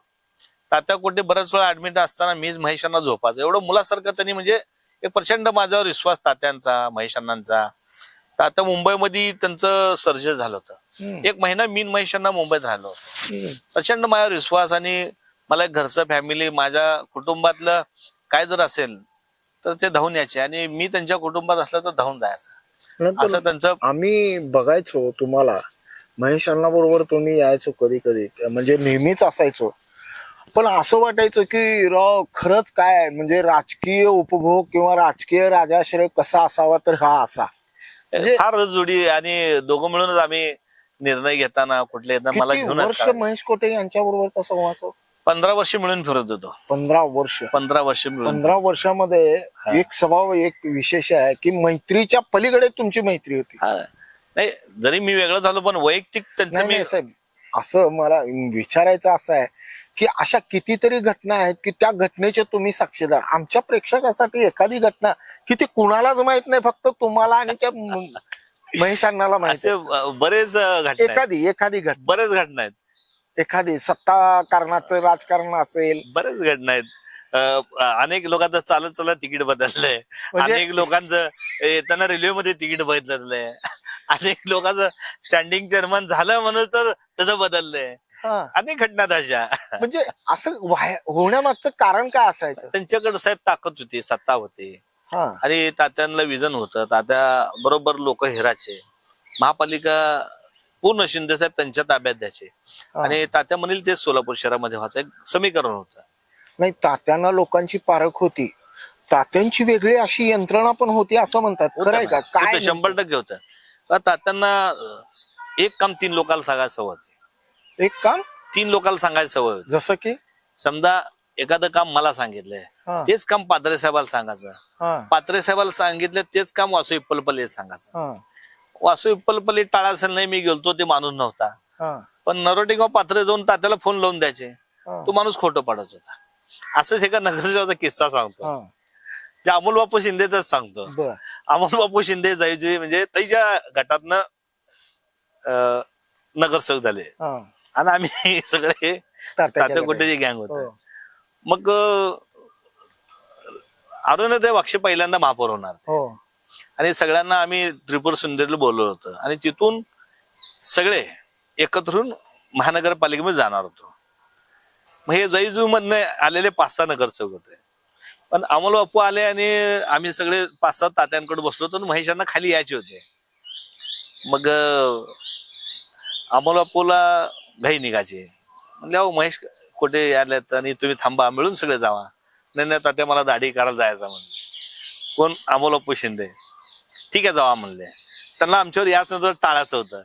तात्या कोटे बऱ्याच वेळा ऍडमिट असताना मीच महेशांना झोपायचो. एवढं मुलासारखं त्यांनी, म्हणजे एक प्रचंड माझ्यावर विश्वास तात्यांचा, महेशांनांचा. तात्या मुंबईमध्ये त्यांचं सर्जरी झालं होतं. हम्म. 1 महिना मी महेशांना मुंबईत राहिलो होतो. हम्म. प्रचंड माझ्यावर विश्वास आणि मला एक घरचं फॅमिली, माझ्या कुटुंबातलं काय जर असेल तर ते धावून यायचे आणि मी त्यांच्या कुटुंबात असलं तर धावून जायचं. नंतर असं त्यांचं. आम्ही बघायचो तुम्हाला, महेश अण्णा बरोबर तुम्ही यायचो कधी कधी, म्हणजे नेहमीच असायचो. पण असं वाटायचं की राव खरंच काय, म्हणजे राजकीय उपभोग किंवा राजकीय राजाश्रय कसा असावा तर हा असा. म्हणजे फार जोडी आणि दोघं मिळूनच आम्ही निर्णय घेताना कुठले मला किती घेऊनच वर्ष करायचं. महेश कोटे यांच्या बरोबरचा संवाद? 15 वर्ष मिळून फिरत होतो. 15 वर्ष. 15 वर्ष मिळून. 15 वर्षामध्ये एक स्वभाव, एक विशेष आहे की मैत्रीच्या पलीकडे तुमची मैत्री होती. हा. नाही, जरी मी वेगळं झालो पण वैयक्तिक त्यांचं नाही, मी. नाही साहेब, असं मला विचारायचं असं आहे की अशा कितीतरी घटना आहेत की त्या घटनेचे तुम्ही साक्षीदार. आमच्या प्रेक्षकासाठी एखादी घटना की ती कुणालाच माहित नाही, फक्त तुम्हाला आणि त्या महेश अण्णाला माहिती असे आहे. बरेच घटना आहेत. एखादी घटना, बरेच घटना आहेत. एखादी सत्ता कारणाचं राजकारण असेल. बरेच घटना आहेत. अनेक लोकांचं चालत चालत तिकीट बदललंय. म्हणजे- अनेक लोकांचं येताना रेल्वेमध्ये तिकीट बदललंय. अनेक लोकांचं स्टँडिंग चेअरमन झालं म्हणून तर त्याचं बदललंय. हा. अनेक घटना आहेत अशा. म्हणजे असं होण्यामागचं कारण काय असायचं? त्यांच्याकडे साहेब ताकद होती, सत्ता होती हा. आणि तात्यांना विजन होतं. तात्या बरोबर लोक हेराचे. महापालिका पूर्ण शिंदे साहेब त्यांच्या ताब्यात द्यायचे आणि तात्या म्हणेल ते सोलापूर शहरामध्ये व्हायचं एक समीकरण होतं. नाही, तात्यांना लोकांची पारख होती, तात्यांची वेगळी अशी यंत्रणा पण होती असं म्हणतात. खरं आहे का? काय होतं, 100% होतं. तात्यांना एक काम 3 लोकांना सांगायचं सवय होती. एक काम 3 लोकांना सांगायची सवय होती. जसं की समजा एखादं काम मला सांगितलंय, हा. तेच काम पात्रे साहेबाला सांगायचं. हा. पात्रे साहेबाला सांगितलं तेच काम वासू इप्पलपल्ली सांगायचं. हा. वासू इप्पलपल्ली टाळा असेल, नाही मी गेलतो ते माणूस नव्हता, हा. पण नरोटे किंवा पात्रे जाऊन तात्याला फोन लावून द्यायचे, हा. तो माणूस खोटं पाडत होता. असंच एका नगरसेवकाचा किस्सा सांगतो, हा. जे अमोल बापू शिंदेचाच सांगतो. बर. अमोल बापू शिंदे जायचे म्हणजे त्याच्या गटातनं नगरसेवक झाले हा. आणि आम्ही सगळे तात्या कोटेची गँग होतो. हो. मग अरुणोदय वाक्षे पहिल्यांदा महापौर होणार हो. आणि सगळ्यांना आम्ही त्रिपुर सुंदरीला बोलवलं होतं आणि तिथून सगळे एकत्र होऊन महानगरपालिकेमध्ये जाणार होतो. मग हे जैजू मधनं आलेले 5-6 नगरसेवक होते. पण अमोल बापू आले आणि आम्ही सगळे 5-7 तात्यांकडे बसलो होतो. महेशांना खाली यायचे होते. मग अमोल बापूला घाई निघायचे. म्हणले अहो महेश कुठे आलेत आणि तुम्ही थांबा, मिळून सगळे जावा. नाही तात्या मला दाढी करायला जायचं म्हणले. कोण? अमोल बापू शिंदे. ठीक आहे जावा म्हणले. त्यांना आमच्यावर याच टाळायचं होतं.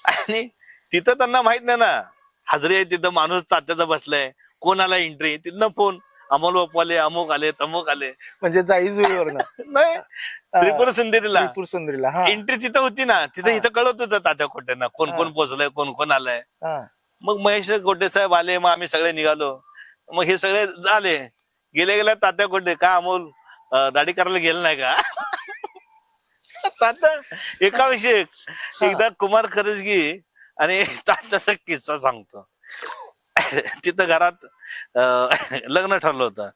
आणि तिथं त्यांना माहित नाही ना, हजरी आहे तिथं, माणूस तात्याचा बसलाय, कोणाला एंट्री, तिथनं फोन, अमोल बापू आले, अमुक आले, तमुक आले. म्हणजे जाईजुईवर ना नाही, त्रिपुर सुंदरीला एंट्री तिथं होती ना, तिथं इथं कळत होतं तात्या खोट्यांना कोण कोण पोहोचलंय, कोण कोण आलंय. मग महेश कोटे साहेब आले, मग आम्ही सगळे निघालो. मग हे सगळे झाले, गेल्या तात्या कोटे का अमोल दाढी करायला गेलं नाही का? तात्या एका विषयी एकदा कुमार खरजगी आणि तात्याचा किस्सा सांगतो. तिथं घरात लग्न ठरलं होतं.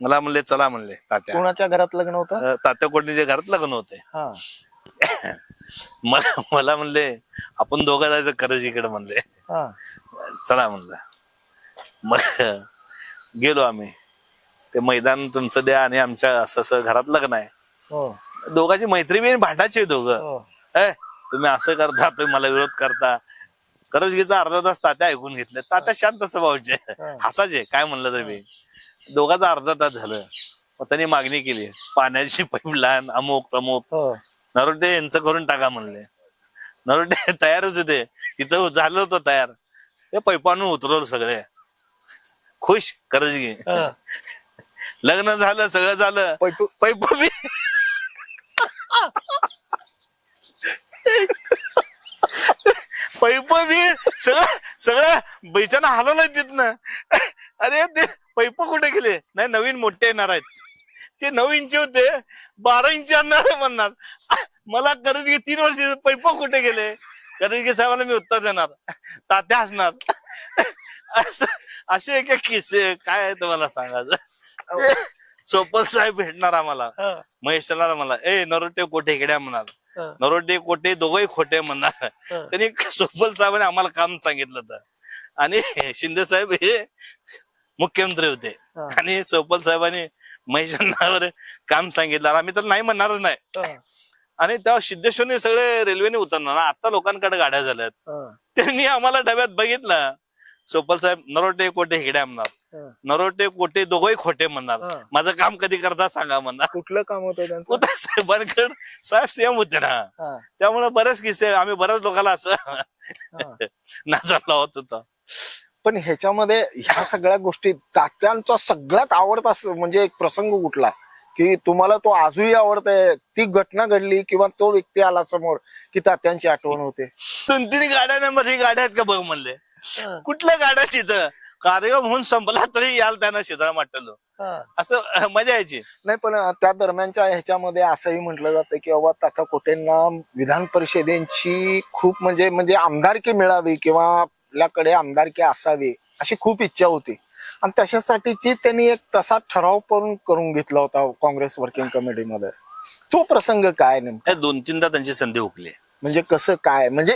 मला म्हणले चला म्हणले तात्या. कोणाच्या घरात लग्न होतं? तात्या कोटणीच्या घरात लग्न होते. मला म्हणले आपण दोघं जायचं खरजगीकडे म्हणले. चला म्हणलं. मग गेलो आम्ही. ते मैदान तुमचं द्या आणि आमच्या असं घरात लग्न आहे. दोघांची मैत्री बी भांडायची दोघं. तुम्ही असं करता, तुम्ही मला विरोध करता. करजगीचा अर्धा तास तात्या ऐकून घेतले. तात्या शांत स्वभावचे, हसायचे, काय म्हणलं तरी. दोघांचा अर्धा तास झालं. मग त्यांनी मागणी केली पाण्याची पाईपलाईन, अमुक तमुक. नरोटे यांचं करून टाका म्हणले. नरोटे तयारच होते, तिथं झालं होतं तयार. ते पैपानं उतरवलं सगळे, खुश करजगी. लग्न झालं, सगळं झालं. पैप बी पैप बी सगळं बैचाना हलवलंय तिथनं. अरे ते पैप कुठे गेले? नाही, नवीन मोठे येणार आहेत. ते 9 इंची होते, 12 इंची आणणार म्हणणार. मला करजगी 3 वर्ष पैप कुठे गेले? करजगी साहेबांना मी उत्तर देणार, तात्या असणार. असे एक किस्से काय आहे तुम्हाला सांगायचं. सोपल साहेब भेटणार आम्हाला, महेशला मला, नरोटे कोठे इकडे म्हणणार. नरोटे कोठे दोघंही खोटे म्हणणार. त्यांनी सोपल साहेबांनी आम्हाला काम सांगितलं होतं. आणि शिंदे साहेब हे मुख्यमंत्री होते आणि सोपल साहेबांनी महेशांवर काम सांगितलं. आम्ही तर नाही म्हणणारच नाही. आणि तेव्हा सिद्धेश्वरने सगळे रेल्वेने उतरणार. आता लोकांकडे गाड्या झाल्यात. त्यांनी आम्हाला डब्यात बघितलं. सोपल साहेब नरोटे कोठे हिड्या म्हणणार, नरोटे कोठे दोघंही खोटे म्हणणार. माझं काम कधी करता सांगा म्हणणार. कुठलं काम होतं साहेबांकडे? साहेब सीएम होते ना, त्यामुळे बरेच किस्से आम्ही बऱ्याच लोकांना असं नाचायला होत होता. पण ह्याच्यामध्ये ह्या सगळ्या गोष्टी तात्यांचा सगळ्यात आवडता म्हणजे एक प्रसंग कुठला की तुम्हाला तो आजही आवडतंय? ती घटना घडली किंवा तो व्यक्ती आला समोर की तात्यांची आठवण होते? 2-3 गाड्या नंबर ही गाड्या आहेत का बघ म्हणले. कुठल्या गाड्या तिथं कार्यक्रम होऊन संपला तरी याल त्यांना शिदळा माटलो, असं मजा यायची. नाही, पण त्या दरम्यानच्या ह्याच्यामध्ये असंही म्हटलं जातं की बाबा तात्या कोटेंना विधान परिषदेची खूप म्हणजे आमदारकी मिळावी किंवा आपल्याकडे आमदारकी असावी अशी खूप इच्छा होती. आणि त्याच्यासाठीची त्यांनी एक तसा ठराव करून घेतला होता काँग्रेस वर्किंग कमिटीमध्ये. तो प्रसंग काय नेमका? 2-3दा त्यांची संधी हुकली. म्हणजे कसं काय? म्हणजे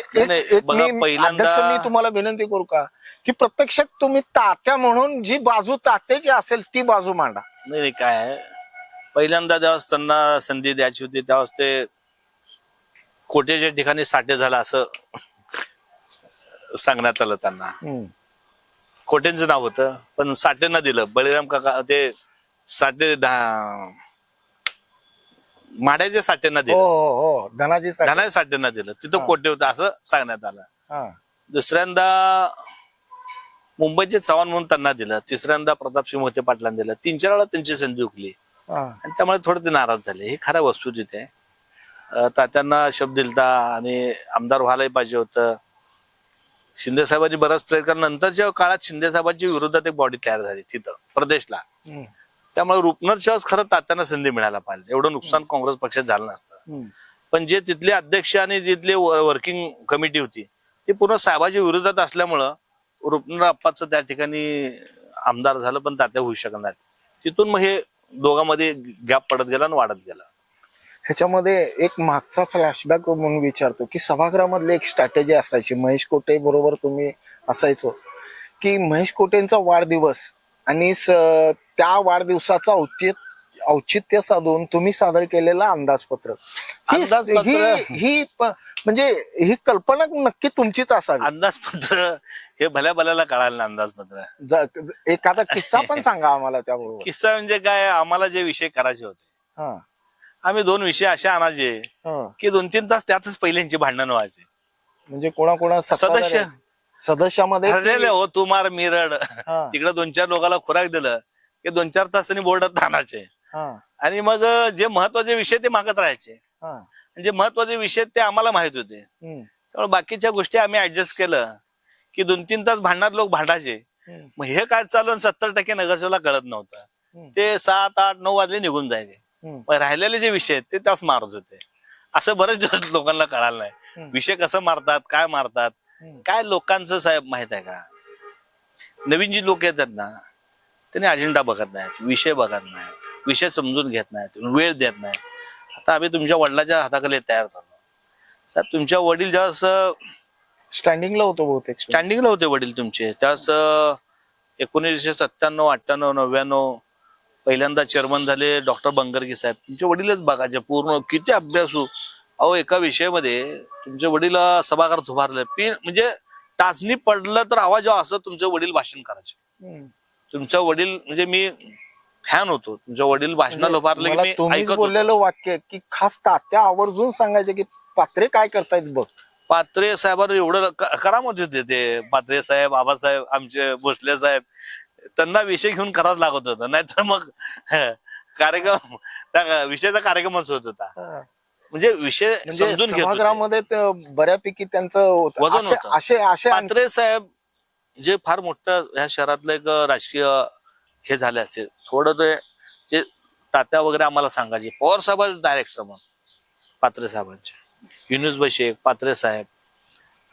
पहिल्यांदा मी तुम्हाला विनंती करू का की प्रत्यक्षात तुम्ही तात्या म्हणून जी बाजू तात्याची असेल ती बाजू मांडा. नाही, काय पहिल्यांदा जेव्हा त्यांना संधी द्यायची होती त्यावेळेस ते कोटेच्या ठिकाणी साठे झाला असं सांगण्यात आलं त्यांना. कोटेंचं नाव होतं पण साठेंना दिलं. बळीराम काका ते साठे माड्याच्या साठेंना दिलं, धनाजी साठेंना दिलं. तिथं कोटे होतं असं सांगण्यात आलं. दुसऱ्यांदा मुंबईचे चव्हाण म्हणून त्यांना दिलं. तिसऱ्यांदा प्रतापसिंह मोहिते पाटलांना दिलं. 3-4 वेळा त्यांची संधी हुकली आणि त्यामुळे थोडे ते नाराज झाले. हे खऱ्या वस्तू तिथे तात्यांना शब्द दिलता आणि आमदार व्हायलाही पाहिजे होतं. शिंदे साहेबांनी बराच प्रयत्न, नंतरच्या काळात शिंदे साहेबांच्या विरोधात एक बॉडी तयार झाली तिथं प्रदेशला. त्यामुळे रुपनरच्या खरं तात्यांना संधी मिळायला पाहिजे. एवढं नुकसान काँग्रेस पक्षात झालं नसतं. पण जे तिथले अध्यक्ष आणि तिथले वर्किंग कमिटी होती ती पूर्ण साहेबांच्या विरोधात असल्यामुळं रुपनर अप्पाचं त्या ठिकाणी आमदार झालं पण तात्या होऊ शकणार. तिथून मग हे दोघांमध्ये गॅप पडत गेला आणि वाढत गेला. ह्याच्यामध्ये एक मागचा फ्लॅशबॅक म्हणून विचारतो की सभागृहामधली एक स्ट्रॅटेजी असायची. महेश कोटे बरोबर तुम्ही असायचो की महेश कोटेंचा वाढदिवस आणि त्या वाढदिवसाचा औचित्य साधून तुम्ही सादर केलेलं अंदाजपत्र म्हणजे ही कल्पना नक्की तुमचीच असावी. अंदाजपत्र हे भल्या भल्याला कळालं ना अंदाजपत्र. एखादा किस्सा पण सांगा आम्हाला त्याबरोबर. किस्सा म्हणजे काय, आम्हाला जे विषय करायचे होते आम्ही 2 विषय असे आणायचे की 2-3 तास त्यातच पहिल्यांची भांडण व्हायचे. म्हणजे कोणा सदस्यामध्ये ठरलेले हो, तू मार मी रड. तिकडे 2-4 लोकांना खुराक दिलं की 2-4 तासांनी बोर्डात राहण्याचे आणि मग जे महत्वाचे विषय ते मागत राहायचे. जे महत्वाचे विषय ते आम्हाला माहित होते, त्यामुळे बाकीच्या गोष्टी आम्ही ऍडजस्ट केलं की 2-3 तास भांडणात लोक भांडायचे. मग हे काय चालू 70% नगरसेवकला कळत नव्हतं. ते 7-8-9 वाजले निघून जायचे. मग राहिलेले जे विषय ते तास मारत होते. असं बरेच दिवस लोकांना कळालं नाही विषय कसं मारतात, काय मारतात. काय लोकांचं साहेब माहित आहे का, नवीन जी लोक येतात ना त्यांनी अजेंडा बघत नाहीत, विषय बघत नाहीत, विषय समजून घेत नाहीत, वेळ देत नाही. आता आम्ही तुमच्या वडिलाच्या हाताखाली तयार झालो साहेब. तुमच्या वडील जेव्हा स्टँडिंगला होतो बहुतेक, स्टँडिंगला होते वडील तुमचे, त्यावेळेस 1997, 98, 99 पहिल्यांदा चेअरमन झाले डॉक्टर बंगरगी साहेब. तुमचे वडीलच बघायचे पूर्ण किती अभ्यासू. अहो एका विषयामध्ये तुमचे वडील सभागृहात उभारले, म्हणजे टाचणी पडलं तर आवाज असं तुमचे वडील भाषण करायचे. तुमचं वडील म्हणजे मी फॅन होतो, तुमच्या वडील भाषणाला उभारले की मी ऐकत बोललेलं वाक्य की खास तात्या आवर्जून सांगायचे की पात्रे काय करतायत बघ. पात्रे साहेबांना एवढं करामत होते ते. पात्रे साहेब, आबासाहेब, आमचे भोसले साहेब, त्यांना विषय घेऊन करावं लागत होतं, नाहीतर मग कार्यक्रम त्या विषयाचा कार्यक्रमच होत होता. म्हणजे विषय समजून घेत सभागृहामध्ये बऱ्यापैकी त्यांचं वजन होतं. असे पात्रे साहेब जे फार मोठं ह्या शहरातलं एक राजकीय हे झाले असते. थोडं ते जे तात्या वगैरे आम्हाला सांगायचे. पवार साहेब डायरेक्ट समोर पात्रे साहेबांचे, युनुसभाई शेख, पात्रे साहेब.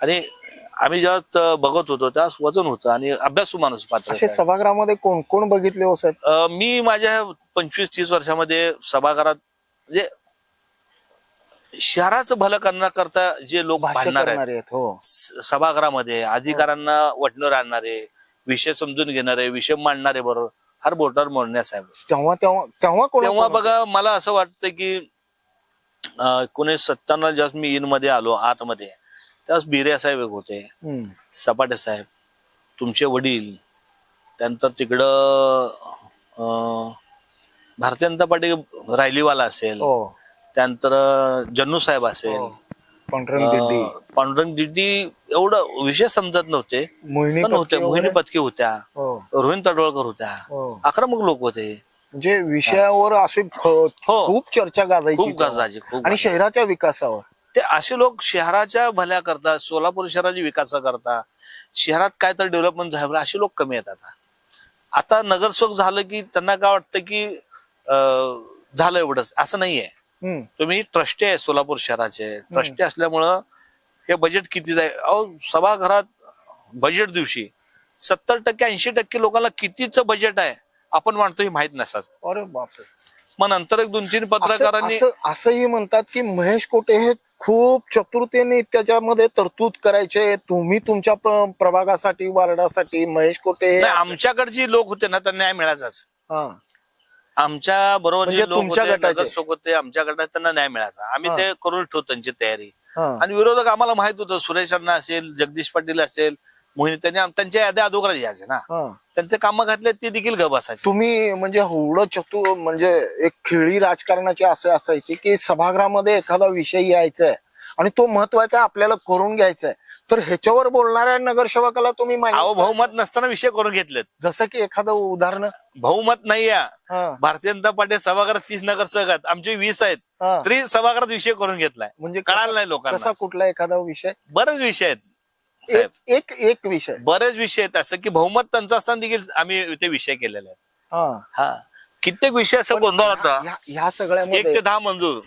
आणि आम्ही जेव्हा बघत होतो त्यावेळेस वजन होतं आणि अभ्यासू माणूस पात्रे साहेब. सभागृहामध्ये कोण कोण बघितले हो साहेब? मी माझ्या 25-30 वर्षामध्ये सभागृहात म्हणजे शहराचं भलं करण्याकरता जे लोक भांडणार आहेत सभागृहामध्ये, अधिकाऱ्यांना वटणं राहणारे, विषय समजून घेणारे, विषय मांडणारे, बरोबर हर बोटावर मोडण्या साहेब. तेव्हा बघा मला असं वाटतं की 1997 जेव्हा मी इन मध्ये आलो आतमध्ये, त्यावेळेस बिर्या साहेब एक होते, सपाटे साहेब, तुमचे वडील, त्यानंतर तिकडं भारतीय जनता पार्टी रायलीवाला असेल, त्यानंतर जन्नू साहेब असेल, पांडुरंग दिड्डी. एवढं विषय समजत नव्हते पण होते. मोहिनी पत्की होत्या, रोहिण तडवळकर होत्या, आक्रमक लोक होते. म्हणजे विषयावर असे खूप चर्चा गाजायची आणि शहराच्या विकासावर. ते असे लोक शहराच्या भल्या करतात, सोलापूर शहराच्या विकासाकरता, शहरात काय तर डेव्हलपमेंट झालं, असे लोक कमी येतात. आता नगरसेवक झालं की त्यांना काय वाटतं की झालं एवढंच, असं नाहीये. तुम्ही ट्रस्टी आहे सोलापूर शहराचे, ट्रस्टी असल्यामुळं हे बजेट किती जाईल. अहो सभागृहात बजेट दिवशी 70% 80% लोकांना कितीच बजेट आहे आपण मांडतो हे माहित नसायचं. अरे बापरे. मग नंतर 1-2-3 पत्रकारांनी असंही म्हणतात की महेश कोटे हे खूप चतुरतेने त्याच्यामध्ये तरतूद करायचे. तुम्ही तुमच्या प्रभागासाठी, वार्डासाठी महेश कोटे आमच्याकडची लोक होते ना त्यांना न्याय मिळायचाच. आमच्या बरोबर जे लोक नगरसेवक होते आमच्या गटात त्यांना न्याय मिळायचा. आम्ही ते करून ठेवतो त्यांची तयारी. आणि विरोधक आम्हाला माहित होतं, सुरेश अण्णा असेल, जगदीश पाटील असेल, मोहिनी, त्यांच्या याद्या अगोदर यायचे ना, त्यांचे कामं घातले ते देखील गप असायचे. तुम्ही म्हणजे एवढं चतुर, म्हणजे एक खेळी राजकारणाची असे असायची की सभागृहामध्ये एखादा विषय यायचा आहे आणि तो महत्वाचा आपल्याला करून घ्यायचा आहे, तर ह्याच्यावर बोलणाऱ्या नगरसेवकाला तुम्ही बहुमत नसताना विषय करून घेतलेत. जसं की एखादं उदाहरण. बहुमत नाही भारतीय जनता पार्टी सभागृहात 30 नगरसेवक आहेत, आमचे 20 आहेत, तरी सभागृहात विषय करून घेतलाय. म्हणजे कळालं नाही लोकांना. कसा कुठला एखादा विषय? बरेच विषय आहेत, एक विषय, बरेच विषय आहेत असं की बहुमत त्यांचा असताना देखील आम्ही ते विषय केलेले आहेत. कित्येक विषय असं गोंधळ होता. ह्या सगळ्या 1 ते 10 मंजूर.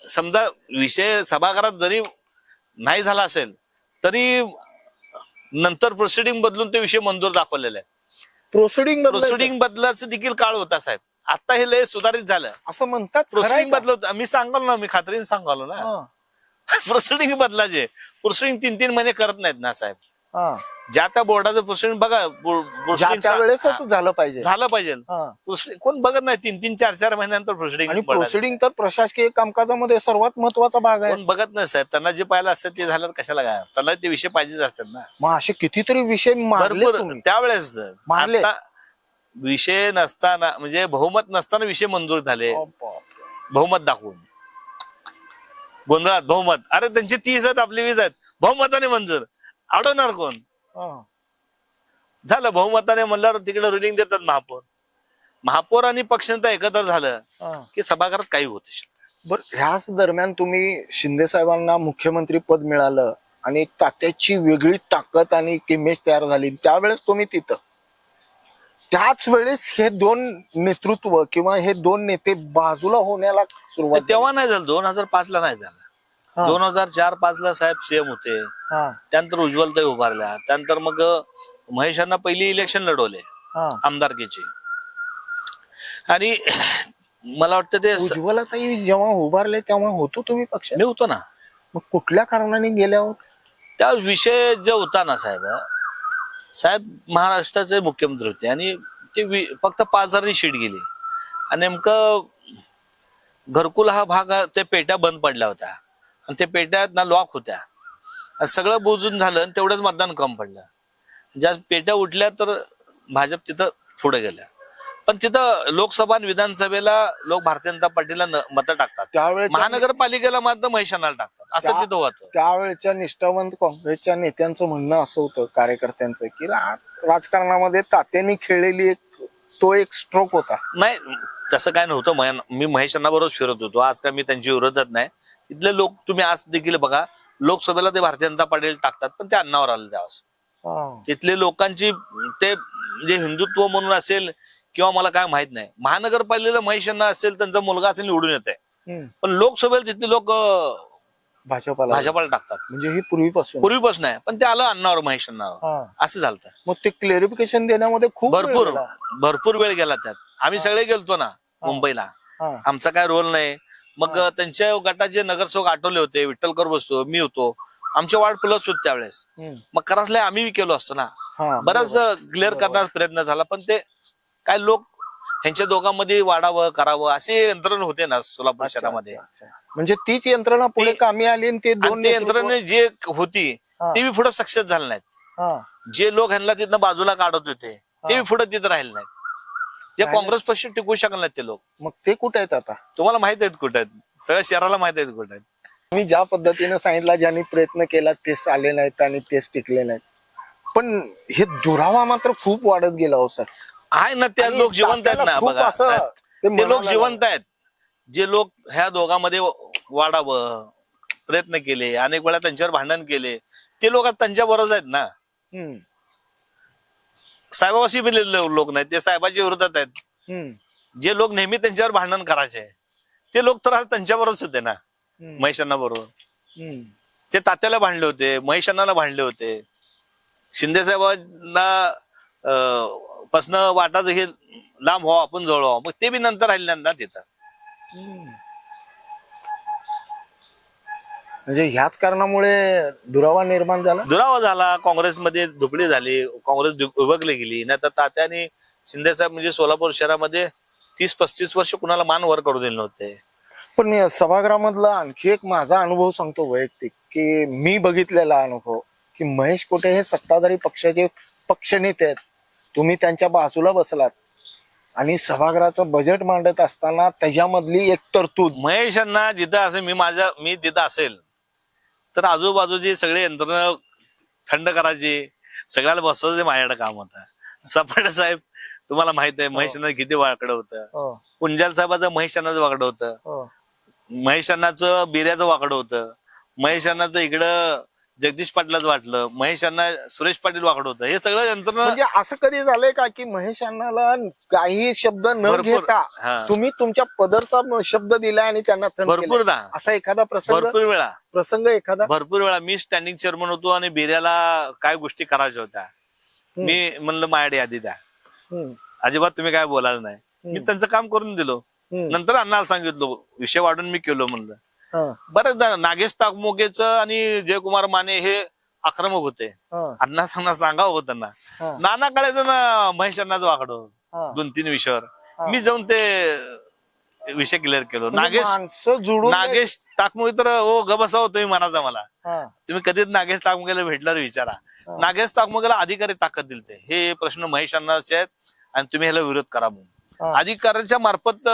समजा विषय सभागृहात जरी नाही झाला असेल तरी नंतर प्रोसिडिंग बदलून ते विषय मंजूर दाखवलेले आहे. प्रोसिडिंग बदलाचं देखील काळ होता साहेब. आता हे लय सुधारित झालं असं म्हणतात. प्रोसिडिंग बदलत मी सांगालो ना, मी खात्रीने सांगालो ना. प्रोसिडिंग बदलायचे. प्रोसिडिंग 3-3 महिने करत नाहीत ना साहेब. हा. ज्या त्या बोर्डाचं प्रोसिडिंग बघा, ज्या त्या वेळेसच झालं पाहिजे. झालं पाहिजे. हा. कोण बघत नाही, 3-3, 4-4 महिन्यानंतर आणि प्रोसिडिंग प्रोसिडिंग तर प्रशासकीय कामकाजामध्ये सर्वात महत्वाचा भाग आहे. कोण बघत नाही साहेब. त्यांना जे पाहिलं असतं ते झालं कशाला काय, त्यांना ते विषय पाहिजेच असतात ना. मग असे कितीतरी विषय मारले भरपूर तुम्ही. त्यावेळेस मारले. आता विषय नसताना, म्हणजे बहुमत नसताना विषय मंजूर झाले, बहुमत दाखवून. गोंधळात बहुमत, अरे त्यांची 30 आहेत, आपली 20 आहेत, बहुमताने मंजूर, अडवणार कोण? हा. झालं बहुमताने म्हणल्यावर तिकडे रुलिंग देतात महापौर आणि पक्षनेता एकत्र झालं हा. की सभागृहात काही होत शकतं. बर, ह्याच दरम्यान तुम्ही शिंदे साहेबांना मुख्यमंत्री पद मिळालं आणि तात्याची वेगळी ताकद आणि इमेज तयार झाली, त्यावेळेस तुम्ही तिथं, त्याच वेळेस हे दोन नेतृत्व किंवा हे दोन नेते बाजूला होण्याला सुरुवात तेव्हा नाही झालं, 2005 ला नाही झालं. हा. 2004-5 ला साहेब सीएम होते. हा. त्यानंतर उज्ज्वलताई उभारल्या. त्यानंतर मग महेशांना पहिली इलेक्शन लढवले हा. आमदारकीचे. आणि मला वाटतं ते उज्ज्वलताई जेव्हा उभारले तेव्हा होतो तुम्ही पक्षात? मी होतो ना. मग कुठल्या कारणाने गेल्या होत? त्या विषय जो होता ना साहेब महाराष्ट्राचे मुख्यमंत्री होते आणि ते फक्त 5,000 शीट गेली. आणि नेमकं घरकुल हा भाग, ते पेट्या बंद पडल्या होत्या आणि ते पेट्यात ना लॉक होत्या. सगळं बोजून झालं आणि तेवढंच मतदान कम पडलं. ज्या पेट्या उठल्या तर भाजप तिथं पुढे गेल्या. पण तिथं लोकसभा आणि विधानसभेला लोक भारतीय जनता पार्टीला मतं टाकतात, त्यावेळेस महानगरपालिकेला मात्र महेशानाला टाकतात, असं तिथं होतं. त्यावेळेच्या निष्ठावंत काँग्रेसच्या नेत्यांचं म्हणणं असं होतं, कार्यकर्त्यांचं, की राजकारणामध्ये तात्यांनी खेळलेली तो एक स्ट्रोक होता. नाही, तसं काय नव्हतं. मी महेशांना बरोबर फिरत होतो. आज काय मी त्यांच्या विरोधात नाही. इथले लोक तुम्ही आज देखील बघा, लोकसभेला ते भारतीय जनता पार्टीला टाकतात, पण ते अन्नावर आलं त्यावेळेस. तिथले लोकांची ते म्हणजे हिंदुत्व म्हणून असेल किंवा मला काय माहित नाही, महानगरपालिकेला महेशांना असेल, त्यांचा मुलगा असेल, निवडून येत आहे. पण लोकसभेला तिथले लोक भाजपाला टाकतात. म्हणजे ही पूर्वीपासून आहे. पण ते आलं अन्नावर, महेशांना असं झालं. मग ते क्लेरिफिकेशन देण्यामध्ये खूप भरपूर वेळ गेला त्यात. आम्ही सगळे गेलतो ना मुंबईला, आमचा काय रोल नाही. मग त्यांच्या गटाचे नगरसेवक आठवले होते, विठ्ठलकर बसतो, मी होतो, आमचे वार्ड प्लस होते त्यावेळेस. मग करासला आम्ही केलो असतो ना. बराच क्लिअर करण्याचा प्रयत्न झाला, पण ते काय लोक ह्यांच्या दोघांमध्ये वाढावं करावं असे यंत्रणा होते ना सोलापूर शहरामध्ये. म्हणजे तीच यंत्रणा पुढे कामी आली आणि ते दोन यंत्रणा जे होती ती बी पुढे सक्सेस झाले नाहीत. जे लोक ह्यांना तिथं बाजूला काढत होते ते बी पुढे तिथं राहिले नाहीत. जे काँग्रेस पक्ष टिकू शकले नाहीत ते लोक. मग ते कुठे आहेत आता? तुम्हाला माहित आहेत कुठे आहेत, सगळ्या शहराला माहित आहेत कुठे आहेत. मी ज्या पद्धतीने सांगितलं, ज्यांनी प्रयत्न केला तेच आले नाहीत आणि तेच टिकले नाहीत. पण हे दुरावा मात्र खूप वाढत गेला हो सर. आहे ना, त्या लोक जिवंत आहेत ना. बघा ते लोक जिवंत आहेत. जे लोक ह्या दोघांमध्ये वाढावं प्रयत्न केले, अनेक वेळा त्यांच्यावर भांडण केले, ते लोक त्यांच्या बरोबर आहेत ना. साहेबाशी बिनलेले लोक नाहीत, ते साहेबांच्या विरोधात आहेत. जे लोक नेहमी त्यांच्यावर भांडण करायचे ते लोक तर आज त्यांच्या बरोबरच होते ना, महेशांना बरोबर. ते तात्याला भांडले होते, महेशांना भांडले होते, शिंदे साहेबांना पासन वाटाचं हे लांब व्हावं, आपण जवळ व्हावं, मग ते बी नंतर राहिले ना तिथं. म्हणजे ह्याच कारणामुळे दुरावा निर्माण झाला. काँग्रेसमध्ये धुपडी झाली, काँग्रेस विभागली गेली. नाही तर तात्याने शिंदे साहेब म्हणजे सोलापूर शहरामध्ये 30-35 वर्ष कुणाला मान वर करू दिले नव्हते. पण सभागृहामधला आणखी एक माझा अनुभव सांगतो वैयक्तिक, की मी बघितलेला अनुभव, की महेश कोटे हे सत्ताधारी पक्षाचे पक्षनेते आहेत. तुम्ही त्यांच्या बाजूला बसलात आणि सभागृहाचं बजेट मांडत असताना त्याच्यामधली एक तरतूद, महेशांना जिथं असेल, मी तिथं असेल तर आजूबाजूची सगळे यंत्रणा थंड करायची, सगळ्याला बसवायचं माझ्याकडे काम होतं. सपाटे साहेब तुम्हाला माहित आहे महेशांना किती वाकडं होतं. पुंजाल साहेबाचं महेशांनाचं वाकडं होतं, महेशांनाचं बिर्याचं वाकडं होतं, महेशांनाचं इकडं जगदीश पाटलाचं वाटलं, महेशांना सुरेश पाटील वाकडं होतं. हे सगळं यंत्रणा. म्हणजे असं कधी झालंय का की महेशांना काही शब्द न घेता तुम्ही तुमच्या पदरचा शब्द दिलाय आणि त्यांना भरपूरदा असा एखादा प्रसंग एखादा? भरपूर वेळा मी स्टँडिंग चेअरमन होतो आणि बिर्याला काय गोष्टी करायच्या होत्या, मी म्हणलं माझ्याकडे यादी द्या, अजिबात तुम्ही काय बोलायला नाही. मी त्यांचं काम करून दिलो. नंतर अण्णाला सांगितलं, विषय वाढून मी केलो म्हणलं. बरेचदा नागेश ताकमोगेचं आणि जयकुमार माने हे आक्रमक होते. हा, अण्णा सांगावं होतं त्यांना. हा, नाना कळायचं ना महेश अण्णाचं वाकडं हा. 2-3 विषयावर. हा. मी जाऊन ते विषय क्लिअर केलो. म्हणजे माणसं जुळून नागेश ताकमुळे तर ओ ग बसाव तुम्ही म्हणायचा मला. हा, तुम्ही कधीच नागेश ताकमुगेला भेटल्यावर विचारा. हा. नागेश ताकमुगेला अधिकारी ताकद दिलते. हे प्रश्न महेश अण्णाचे आहेत आणि तुम्ही ह्याला विरोध करा म्हणून. हा. अधिकाऱ्यांच्या मार्फत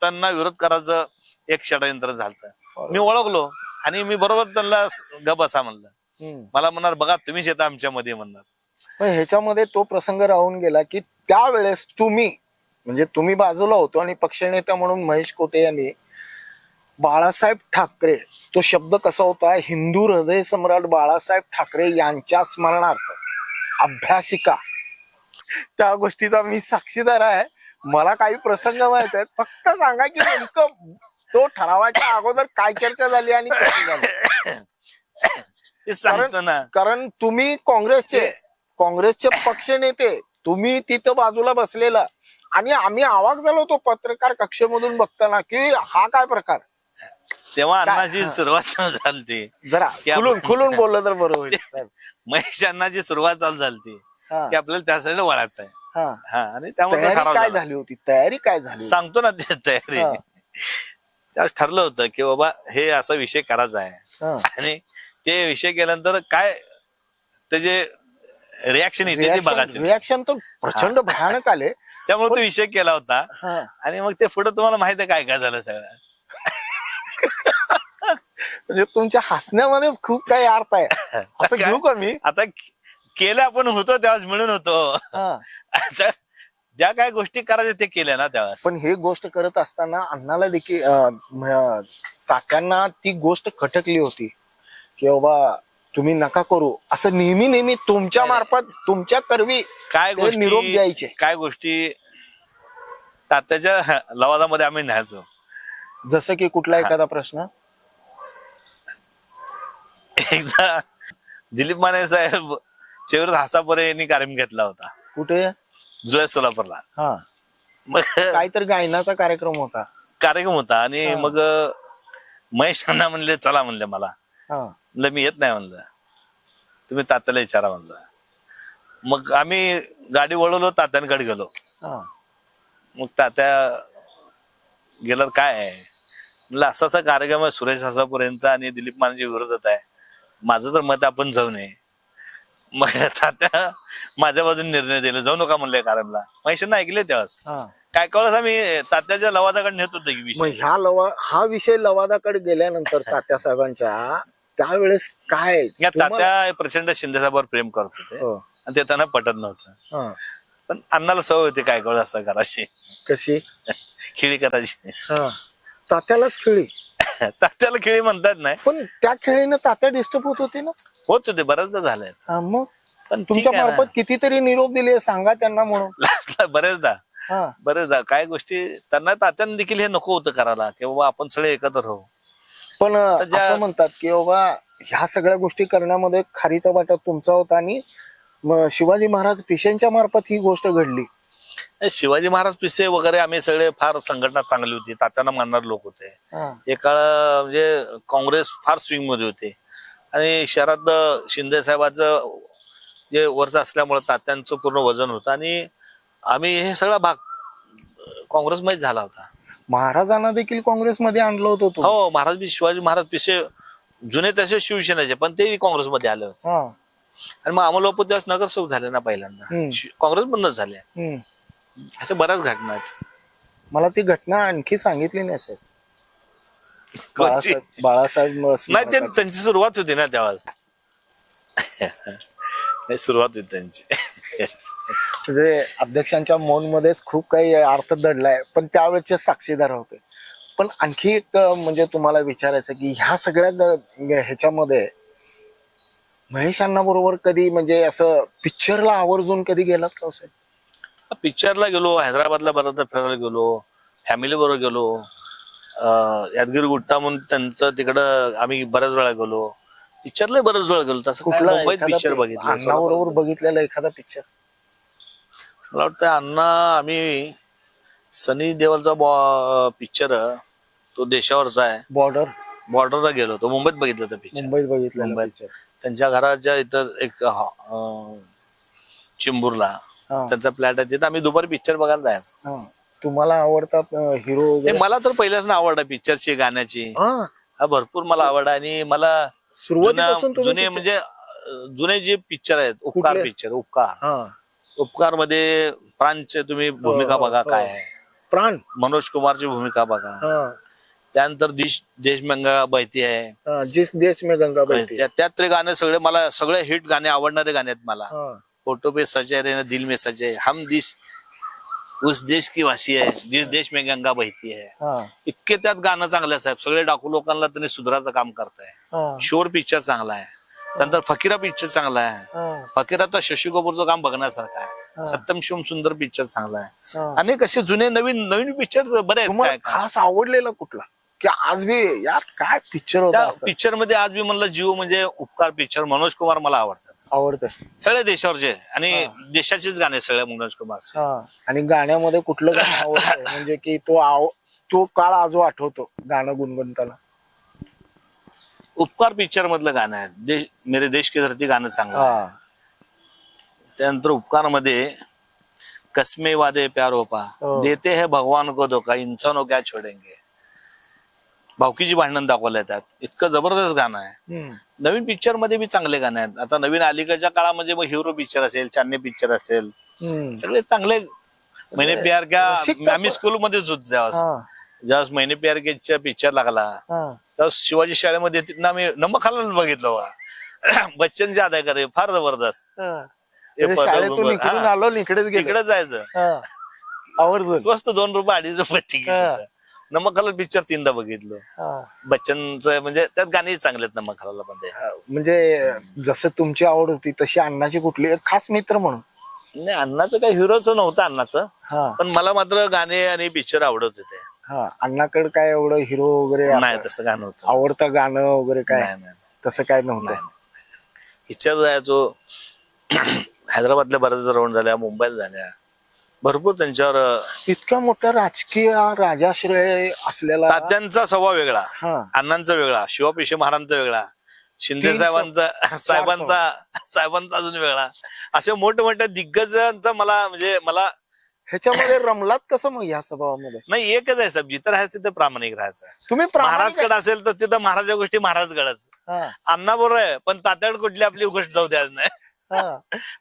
त्यांना विरोध करायचं एक षडयंत्र झालं. मी ओळखलो आणि मी बरोबर त्यांना ग बसा म्हणलं. हम्म. मला म्हणणार बघा तुम्हीच येता आमच्या मध्ये म्हणणार. पण ह्याच्यामध्ये तो प्रसंग राहून गेला की त्यावेळेस तुम्ही बाजूला होतो आणि पक्षनेता म्हणून महेश कोटे यांनी बाळासाहेब ठाकरे, तो शब्द कसा होता, हिंदू हृदय सम्राट बाळासाहेब ठाकरे यांच्या स्मरणार्थ अभ्यासिका, त्या गोष्टीचा मी साक्षीदार आहे. मला काही प्रसंग माहित आहेत, फक्त सांगा की नेमकं तो ठरावाच्या अगोदर काय चर्चा झाली आणि कशी झाली. ते सांगतो ना. कारण तुम्ही काँग्रेसचे पक्ष नेते, तुम्ही तिथं बाजूला बसलेला आणि आम्ही आवाज झालो तो पत्रकार कक्षेमधून बघताना की हा काय प्रकार. तेव्हा अण्णाची सुरुवात चालू झाली. जरा खुलून बोललं तर बरं होईल साहेब. महेश अण्णाची सुरुवात चालू झाली हा, की आपल्याला त्या साईडला वळायचं आहे. हा. हा, आणि त्यामुळे तयारी ठराव काय झाला. झाली होती, तयारी काय झाली. सांगतो ना ते तयारी. हा. त्यावेळेस ठरलं होतं की बाबा हे असा विषय करायचा आहे. हा. आणि ते विषय केल्यानंतर काय त्याचे रिॲक्शन येते ते बघायचं. रिॲक्शन तर प्रचंड भयानक आले. त्यामुळे तो विषय केला होता. हा. आणि मग ते पुढे तुम्हाला माहित आहे काय काय झालं सगळं. म्हणजे तुमच्या हसण्यामध्येच खूप काही अर्थ आहे, असं काय? घेऊ का मी. आता केलं आपण होतो त्यावेळेस मिळून होतो. हा. आता ज्या काय गोष्टी करायच्या ते केल्या ना त्यावेळेस. पण हे गोष्ट करत असताना अण्णाला देखील तात्यांना ती गोष्ट खटकली होती की बाबा तुम्ही नका करू, असं नेहमी तुमच्या मार्फत तुमच्या करवी काय ते निरोप गोष्टी द्यायचे. काय गोष्टी तात्याच्या लवादामध्ये आम्ही न्यायचो. जसं की कुठला एखादा प्रश्न. एकदा दिलीप माने साहेब चेवरत हासापुरे यांनी कार्यक्रम घेतला होता कुठे. जुलै सोलापूरला. हा. मग काहीतरी गायनाचा कार्यक्रम होता. कार्यक्रम होता आणि हा. मग महेश अण्णा म्हणले चला म्हणले मला. हा. म्हणलं मी येत नाही म्हणलं, तुम्ही तात्याला विचारा म्हणलं. मग आम्ही गाडी वळवलो, तात्यांकडे गेलो. हा. मग तात्या गेल्यावर काय आहे म्हणलं, असा कार्यक्रम आहे सुरेश हासापूर यांचा आणि दिलीप मानेच्या विरोधात आहे, माझं तर मत आपण जाऊ नये. मग तात्या माझ्या बाजूने निर्णय दिला, जाऊ नका म्हणले कार्यक्रमला. महेशांना ऐकले तेव्हाच. हा. काय कळस आम्ही तात्याच्या लवादाकडे नेत होतो की मग विषय. हा विषय लवादाकडे गेल्यानंतर तात्या साहेबांच्या त्यावेळेस काय या तात्या प्रचंड शिंदे साहेबांवर प्रेम करत होते हो. आणि ते त्यांना पटत नव्हतं. हा. पण अण्णाला सवय होती काय कळ असं करायची, कशी. खिळी करायची. हा. तात्यालाच खेळी. तात्याला खिळी म्हणतात नाही, पण त्या खेळीनं तात्या डिस्टर्ब होत होते ना. होत होते बऱ्याचदा झालंय. हा, मग पण तुमच्या मार्फत कितीतरी निरोप दिले, सांगा त्यांना म्हणून. लास्टला हा. बरेचदा काय गोष्टी त्यांना तात्यांना देखील हे नको होतं करायला की बाबा आपण सगळे एकत्र राहू. पण असं म्हणतात की बाबा ह्या सगळ्या गोष्टी करण्यामध्ये खारीचा वाटा तुमचा होता आणि शिवाजी महाराज पेशंटच्या मार्फत ही गोष्ट घडली. शिवाजी महाराज पिसे वगैरे आम्ही सगळे फार संघटना चांगली होती, तात्यांना मानणारे लोक होते. हा. एक काळ म्हणजे काँग्रेस फार स्विंग मध्ये होते आणि शहरात शिंदे साहेबाचं जे वरचं असल्यामुळे तात्यांचं पूर्ण वजन होतं आणि आम्ही हे सगळा भाग काँग्रेसमध्ये झाला होता. महाराजांना देखील काँग्रेसमध्ये आणलं होतं तो. हो, महाराज बी शिवाजी महाराज पिसे जुने तसे शिवसेनेचे, पण ते काँग्रेसमध्ये आले होते. हा. आणि मग अमोल बापू त्यावेळेस नगरसेवक झाले ना पहिल्यांदा, काँग्रेस बंदच झाले. हम्म. अशा बऱ्याच घटना आहेत. मला ती घटना आणखी सांगितली नाही सर. कोणची? बाळासाहेब नाही, ते त्यांची सुरुवात होती ना त्यावेळेस. सुरुवात होती त्यांची. म्हणजे अध्यक्षांच्या मौन मध्येच खूप काही अर्थ दडलाय, पण त्यावेळेचे साक्षीदार होते. पण आणखी एक म्हणजे तुम्हाला विचारायचं की ह्या सगळ्या ह्याच्यामध्ये महेशांना बरोबर कधी म्हणजे असं पिक्चरला आवर्जून कधी गेलात का साहेब? पिक्चरला गेलो, हैदराबादला बरोबर फिरायला गेलो, फॅमिली बरोबर गेलो, यादगिरी गुट्टा म्हणून त्यांचं तिकडं आम्ही बऱ्याच वेळा गेलो. पिक्चरला बऱ्याच वेळा गेलो. तसं कुठला मुंबईत पिक्चर बघितलं बरोबर बघितलेला एखादा पिक्चर? मला वाटतं अण्णा आम्ही सनी देओलचा पिक्चर तो देशावरचा आहे, बॉर्डरला बॉर्डरला गेलो होतो. मुंबईत बघितलं होतं पिक्चर. मुंबईत बघितलं. मुंबईत त्यांच्या घराच्या इथं एक चिंबूरला हा. त्यांचा फ्लॅट आहे, तिथं आम्ही दुपारी पिक्चर बघायला जायचं. हा. तुम्हाला आवडतात हिरो हे वगैरे? मला तर पहिल्याच ना आवड आहे पिक्चरची, गाण्याची. हा. हा भरपूर मला आवड आहे. आणि मला सुरुवातीपासून तुम्ही जुने picture- म्हणजे जुने जे पिक्चर आहेत, उपकार कुठले? पिक्चर, उपकार हा. उपकार मध्ये प्राणचे तुम्ही भूमिका बघा हो. काय आहे, प्राण. मनोज कुमारची भूमिका बघा. हा. त्यानंतर देश मंगा बहती आहे, हा. जिस देश में गंगा बहती है. त्यात ते गाणे सगळे मला, सगळे हिट गाणे, आवडणारे गाणे आहेत मला. हा. फोटो पे सजे रे ना दिल में सजे, हम उस देश की वासी आहे, जिस देश में गंगा बहती है. हा. इतके त्यात गाणं चांगलं आहे साहेब. सगळे डाकू लोकांना त्यांनी सुधाराचं काम करताय. हा. शोर पिक्चर चांगला आहे. त्यानंतर फकीरा पिक्चर चांगला आहे. हा. फकीराचा शशी कपूरचं काम बघण्यासारखं आहे. सत्यम शिवम सुंदर पिक्चर चांगला आहे. हा. अनेक असे जुने नवीन नवीन पिक्चर बरे आहेत. तुम्हाला काय काय खास आवडलेला कुठला, की आज बी यार काय पिक्चर होता त्या असं? पिक्चर मध्ये आज मी म्हणलं जीव म्हणजे उपकार पिक्चर, मनोज कुमार मला आवडतात. आवडतं. सगळे देशावरचे आणि देशाचेच गाणे सगळे मनोज कुमारचे. हा. आणि गाण्यामध्ये कुठलं गाणं आवडतं म्हणजे की तो काळ आजो आठवतो गाणं गुणगुणताना? उपकार पिक्चर मधलं गाणं आहे, मेरे देश की धरती गाणं चांगलं आहे. हा. त्यानंतर उपकार मध्ये कसमे वादे प्यार होपा, हो. देते है भगवान को धोका, इंसानो क्या छोडेंगे. भावकीची भांडण दाखवल्या येतात. इतकं जबरदस्त गाणं आहे. हम्म. नवीन पिक्चर मध्ये बी चांगले गाणे आहेत. आता नवीन अलीकडच्या काळामध्ये मग हिरो पिक्चर असेल, चांदणे पिक्चर असेल, हम्म. सगळे चांगले. मैंने प्यार शिकतात क्या, आम्ही स्कूलमध्येच होतो त्यावेळेस. हा. ज्यावेळेस मैंने प्यार केच्या पिक्चर लागला, हा. त्यावेळेस शिवाजी शाळेमध्ये तिथं आम्ही नमक खाल्लं बघितलं बघा. बच्चन जे अदाय करे फार जबरदस्त. हा. हे म्हणजे शाळेतून इकडून आलो आणि इकडेच गेलो. इकडे जायचं. हा. आवर्जून. स्वस्त 2 रुपये 2.5 रुपये तिकीट हा. होतं. नमक खाला पिक्चर 3दा बघितलं. हा. बच्चनचं म्हणजे त्यात गाणी चांगले आहेत नमक खाला मध्ये. म्हणजे जसं तुमची आवड होती तशी अण्णाची कुठली एक खास मित्र म्हणून? नाही, अण्णाचं काही हिरोच नव्हतं अण्णाचं, हा. पण मला मात्र गाणे आणि पिक्चर आवडत होते. हा. अण्णाकडे काय एवढं हिरो वगैरे नाही असं तसं गाणं होतं. आवडतं गाणं वगैरे काय नाही, नाही. तसं काय नव्हतं? पिक्चर जायचो. हैदराबादल्या बऱ्याच राऊंड झाल्या, मुंबईला झाल्या, भरपूर त्यांच्यावर. इतक्या मोठ्या राजकीय राजाश्रय असलेला तात्यांचा स्वभाव वेगळा, हा. अण्णांचा वेगळा, शिवापेशे महाराजांचा वेगळा, शिंदे तीन साहेबांचा अजून वेगळा. अशा मोठमोठ्या दिग्गजांचा मला ह्याच्यामध्ये रमलात कसं मग ह्या स्वभावामध्ये? नाही, एकच आहे साहेब, जिथं राहायचं तिथं प्रामाणिक राहायचं. तुम्ही महाराजकडे असेल तर तिथं महाराजा गोष्टी महाराजकडच. हा. अण्णा बरोबर आहे, पण तात्याकडे कुठली आपली गोष्ट जाऊ द्यायच नाही. हा.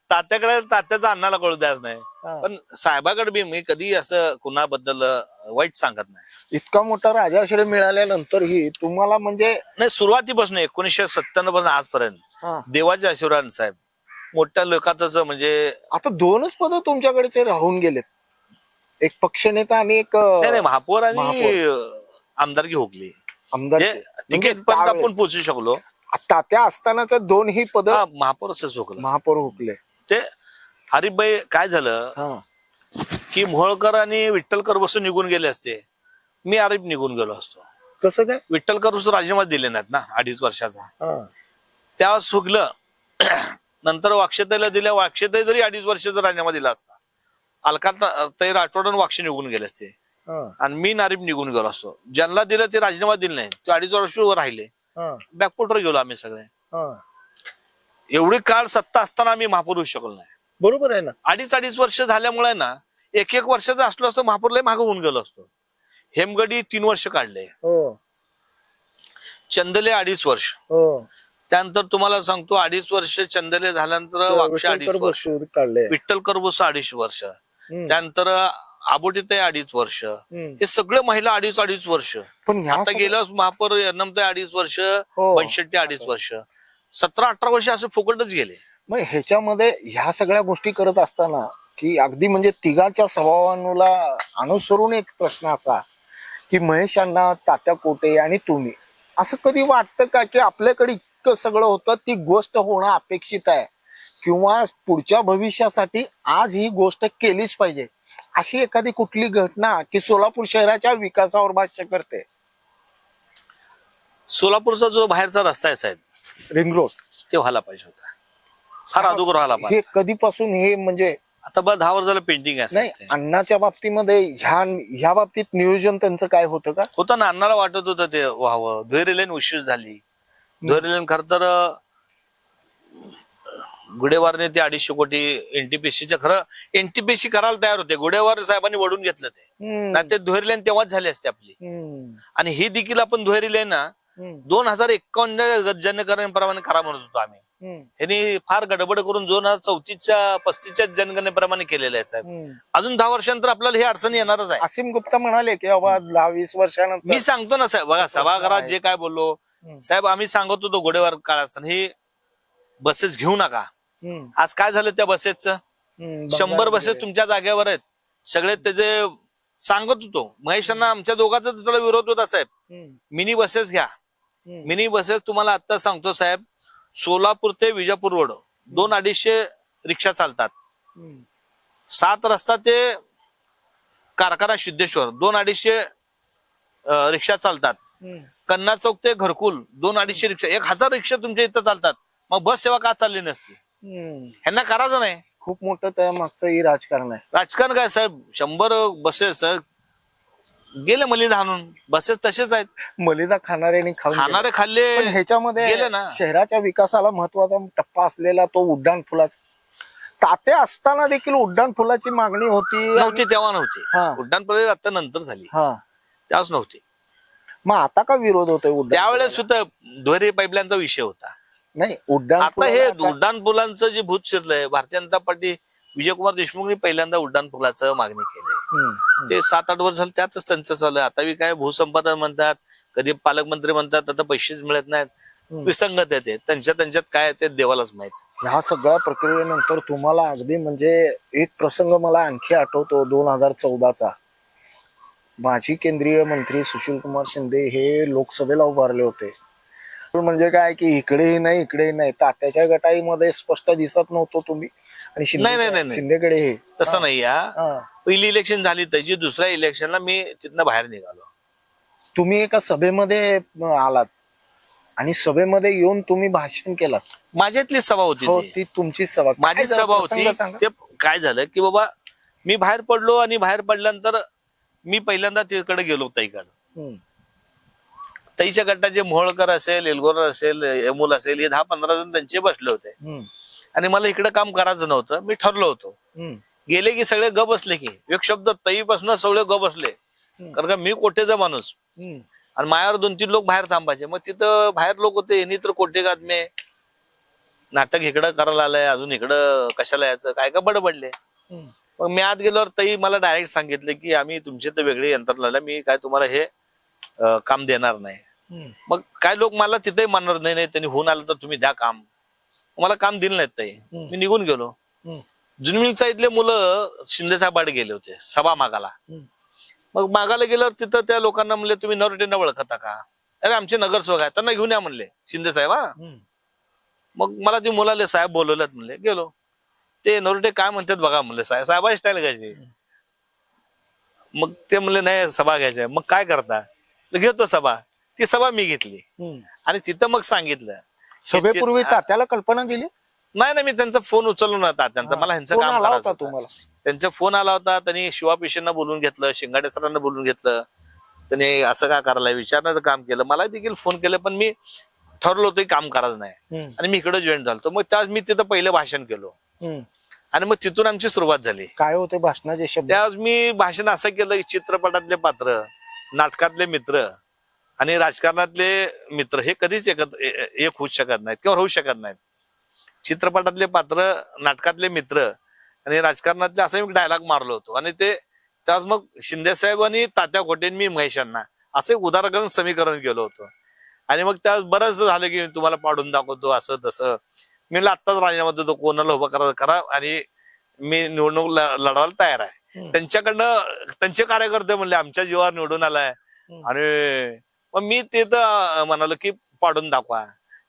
तात्याकडे तात्याचा अण्णाला कळू द्यायच नाही. हा. पण साहेबाकडे बी मी कधी असं कुणाबद्दल वाईट सांगत नाही. इतका मोठा राजाश्रय मिळाल्यानंतरही तुम्हाला म्हणजे नाही, सुरुवातीपासून 1997 पासून आजपर्यंत हा. देवाच्या आशीर्वाद साहेब, मोठ्या लोकांचं म्हणजे. आता 2च पद तुमच्याकडे राहून गेलेत, एक पक्षनेता आणि एक नाही, महापौर आणि आमदारकी हुकली. आमदार. तिकीट पण आपण पोचू शकलो. तात्या असतानाच 2ही पद महापौर असंच हुकलं. महापौर हुकले. ते हरिभाई काय झालं हा. की मोहोळकर आणि विठ्ठलकर बसून निघून गेले असते, मी आरिफ निघून गेलो असतो. कसं काय? विठ्ठलकर बसून राजीनामा दिले नाहीत ना 2.5 वर्षाचा. हा. त्यावेळेस हुकलं. नंतर वाक्षताईला दिल्या, वाक्षताई जरी 2.5 वर्षाचा राजीनामा दिला असता, अलकाताई राठोड वाक्ष निघून गेले असते हा. आणि मी नारीफ निघून गेलो असतो. ज्यांना दिलं ते राजीनामा दिले नाही, ते 2.5 वर्ष राहिले. हा. बॅकफुटवर गेलो आम्ही सगळे. हा. एवढी काळ सत्ता असताना आम्ही महापौर होऊ शकलो नाही. बरोबर आहे ना. 2.5 वर्ष झाल्यामुळे ना, 1 वर्षाचा असलो असतो महापौर लय मागे होऊन गेलो असतो. हेमगडी 3 वर्ष काढले, हो. चंदले 2.5 वर्ष. हो. त्यानंतर तुम्हाला सांगतो 2.5 वर्ष चंदले झाल्यानंतर वाक्ष 2.5 वर्ष, काढले. विठ्ठल करबोस 2.5 वर्ष, त्यानंतर आबोटीताई 2.5 वर्ष. हे सगळे महिला 2.5 वर्ष. पण आता गेलं महापौर यन्नमताई 2.5 वर्ष, हो. बनशेट्टी 2.5 वर्ष, 17-18 वर्ष असं फुकटच गेले. मग ह्याच्यामध्ये ह्या सगळ्या गोष्टी करत असताना की अगदी म्हणजे तिघाच्या स्वभावानुला अनुसरून एक प्रश्न असा की महेश अण्णा, तात्या कोटे आणि तुम्ही, असं कधी वाटतं का की आपल्याकडे इतकं सगळं होतं, ती गोष्ट होणं अपेक्षित आहे किंवा पुढच्या भविष्यासाठी आज ही गोष्ट केलीच पाहिजे, अशी एखादी कुठली घटना की सोलापूर शहराच्या विकासावर भाष्य करते? सोलापूरचा जो बाहेरचा रस्ता आहे साहेब, रिंग रोड, ते व्हायला पाहिजे होता, फार अगोदर व्हायला पाहिजे. हे कधीपासून हे म्हणजे आता बरं 10 वर्ष झालं पेंटिंग आहे नाही, साहेब ते. अण्णाच्या बाबतीमध्ये ह्या बाबतीत नियोजन त्यांचं काय होतं का? होतं ना, अण्णाला वाटत होतं ते व्हावं. धुळे रेल्वे उशीर झाली. धुळे रेल्वे खर तर गुडेवारने ते 250 कोटी एनटीपीसीच्या खरं एनटीपीसी करायला तयार होते. गुडेवार साहेबांनी वडून घेतलं ते. नाही ते दुहेरी लाईन तेव्हाच झाली असते आपली. आणि ही देखील आपण दुहेरी लाईन ना 2051 जनगणनेप्रमाणे करा म्हणत होतो आम्ही. यांनी फार गडबड करून 2034च्या 35च्या जनगणनेप्रमाणे केलेलं आहे साहेब. अजून 10 वर्षांनंतर आपल्याला ही अडचण येणारच आहे. असीम गुप्ता म्हणाले की बाबा 10-20 वर्षानंतर मी सांगतो ना साहेब, बघा सभागृहात जे काय बोललो साहेब, आम्ही सांगत होतो गोडेवार काळात ही बसेस घेऊ नका. आज काय झालं त्या बसेसचं? 100 बसेस तुमच्या जागेवर आहेत. सगळे त्याचे सांगत होतो. महेशांना आमच्या दोघांचा त्याला विरोध होता साहेब. मिनी बसेस घ्या. मिनी बसेस तुम्हाला आता सांगतो साहेब, सोलापूर ते विजापूर रोड 200-250 रिक्षा चालतात. 7 रस्ता ते कारखाना सिद्धेश्वर 200-250 रिक्षा चालतात. कन्ना चौक ते घरकुल 200-250 रिक्षा, 1000 रिक्षा तुमच्या इथं चालतात. मग बस सेवा का चालली नसती? ह्यांना करायचं नाही. खूप मोठं त्या मागचं राजकारण आहे. राजकारण काय साहेब? 100 बसेस गेले मलिदा आणून. बसेस तसेच आहेत. मलिदा खाणारे खाणारे खाल्ले. पण ह्याच्यामध्ये गेले ना. शहराच्या विकासाला महत्वाचा टप्पा असलेला तो उड्डाण फुलाचा. तात्या असताना देखील उड्डाण फुलाची मागणी होती. नव्हती तेव्हा नव्हती. हा. उड्डाण प्रक्रिया आता नंतर झाली. त्यावेळेस नव्हती. मग आता का विरोध होतोय उड्डाण? त्यावेळेस सुद्धा दुहेरी पाईपलाईनचा विषय होता. नाही उड्डाण आता हे उड्डाण पुलांचं जे भूत शिरलंय, भारतीय जनता पार्टी विजयकुमार देशमुखनी पहिल्यांदा उड्डाण पुलाचं मागणी केली. ते 7-8 वर्ष झालं त्याच त्यांचं चालू आहे. आता काय भूसंपादन म्हणतात, कधी पालकमंत्री म्हणतात, आता पैसेच मिळत नाहीत. विसंगत आहे ते. त्यांच्यात काय ते देवालाच माहित. ह्या सगळ्या प्रक्रियेनंतर तुम्हाला अगदी म्हणजे एक प्रसंग मला आणखी आठवतो 2014चा. माजी केंद्रीय मंत्री सुशील कुमार शिंदे हे लोकसभेला उभारले होते. म्हणजे काय की इकडेही नाही इकडेही नाही. तात्याच्या गटाईमध्ये स्पष्ट दिसत नव्हतो तुम्ही आणि शिंदेकडे हे तसं नाही. पहिली इलेक्शन झाली त्याची दुसऱ्या इलेक्शनला मी तिथनं बाहेर निघालो. तुम्ही एका सभेमध्ये आलात आणि सभेमध्ये येऊन तुम्ही भाषण केलं. माझ्यातली सभा होती. ती तुमची सभा. माझी सभा होती. ते काय झालं की बाबा मी बाहेर पडलो आणि बाहेर पडल्यानंतर मी पहिल्यांदा तिकडे गेलो ताईकडे. ताईच्या गटाचे मोहोळकर असेल, एलगोर असेल, यमुल असेल, हे 10-15 जण त्यांचे बसले होते. आणि मला इकडे काम करायचं नव्हतं. मी ठरलो होतो. गेले की सगळे ग बसले की एक शब्द ताईपासून सगळे ग बसले. कारण का मी कोटेचा माणूस आणि मायावर 2-3 लोक बाहेर थांबायचे. मग तिथं बाहेर लोक होते. यांनी तर कोटे गादमे नाटक इकडं करायला आलंय, अजून इकडं कशाला यायचं काय का बडबडले. मग मी आत गेल्यावर ताई मला डायरेक्ट सांगितले की आम्ही तुमचे तर वेगळे यंत्र लावले, मी काय तुम्हाला हे काम देणार नाही. मग काय लोक मला तिथे मानणार नाही, त्यांनी होऊन आलं तर तुम्ही द्या काम. मला काम दिलं नाहीत ताई. मी निघून गेलो. जुनमिलचा इथले मुलं शिंदे साहेबांकडे गेले होते सभा मागायला. मग मागायला गेल्यावर तिथं त्या लोकांना म्हणले तुम्ही नरोटेंना ओळखता का? अरे आमचे नगरसेवक आहेत, त्यांना घेऊन या म्हणले शिंदे साहेब. मग मला ती मुलाले साहेब बोलवल्यात म्हणले. गेलो. ते नरोटे काय म्हणतात बघा म्हणले. साहेबाची स्टाईल घ्यायची. मग ते म्हणले नाही सभा घ्यायची. मग काय करता? घेतो सभा. ती सभा मी घेतली आणि तिथं मग सांगितलं. सभेपूर्वी तात्याला कल्पना दिली नाही. मी त्यांचा फोन उचललो ना तात्यांचा. मला ह्यांचं काम करायचं तुम्हाला. त्यांचा फोन आला होता. त्यांनी शिवा पेशंटना बोलून घेतलं, शिंगाडे सरांना बोलून घेतलं. त्यांनी असं काय करायला विचारण्याचं काम केलं. मला देखील फोन केलं पण मी ठरलो होतं काम करायचं नाही आणि मी इकडे जॉईन झालो. मग त्याच मी तिथं पहिलं भाषण केलो आणि मग तिथून आमची सुरुवात झाली. काय होते भाषणाचे शब्द? त्यावेळेस मी भाषण असं केलं की चित्रपटातले पात्र, नाटकातले मित्र आणि राजकारणातले मित्र हे कधीच एक होऊ शकत नाहीत किंवा होऊ शकत नाहीत. चित्रपटातले पात्र, नाटकातले मित्र आणि राजकारणातले असं मी डायलॉग मारलो होतो. आणि ते त्यावेळेस मग शिंदे साहेब आणि तात्या खोटे मी महेशांना असं एक उदाहरण समीकरण केलं होतं. आणि मग त्यावेळेस बरंच झालं की तुम्हाला पाडून दाखवतो असं तसं. मी आत्ताच राजीनामा देतो, कोणाला उभं करा आणि मी निवडणूक लढवायला तयार आहे. त्यांच्याकडनं त्यांचे कार्यकर्ते म्हणले आमच्या जीवावर निवडून आलाय. आणि मग मी ते तर म्हणालो की पाडून दाखवा.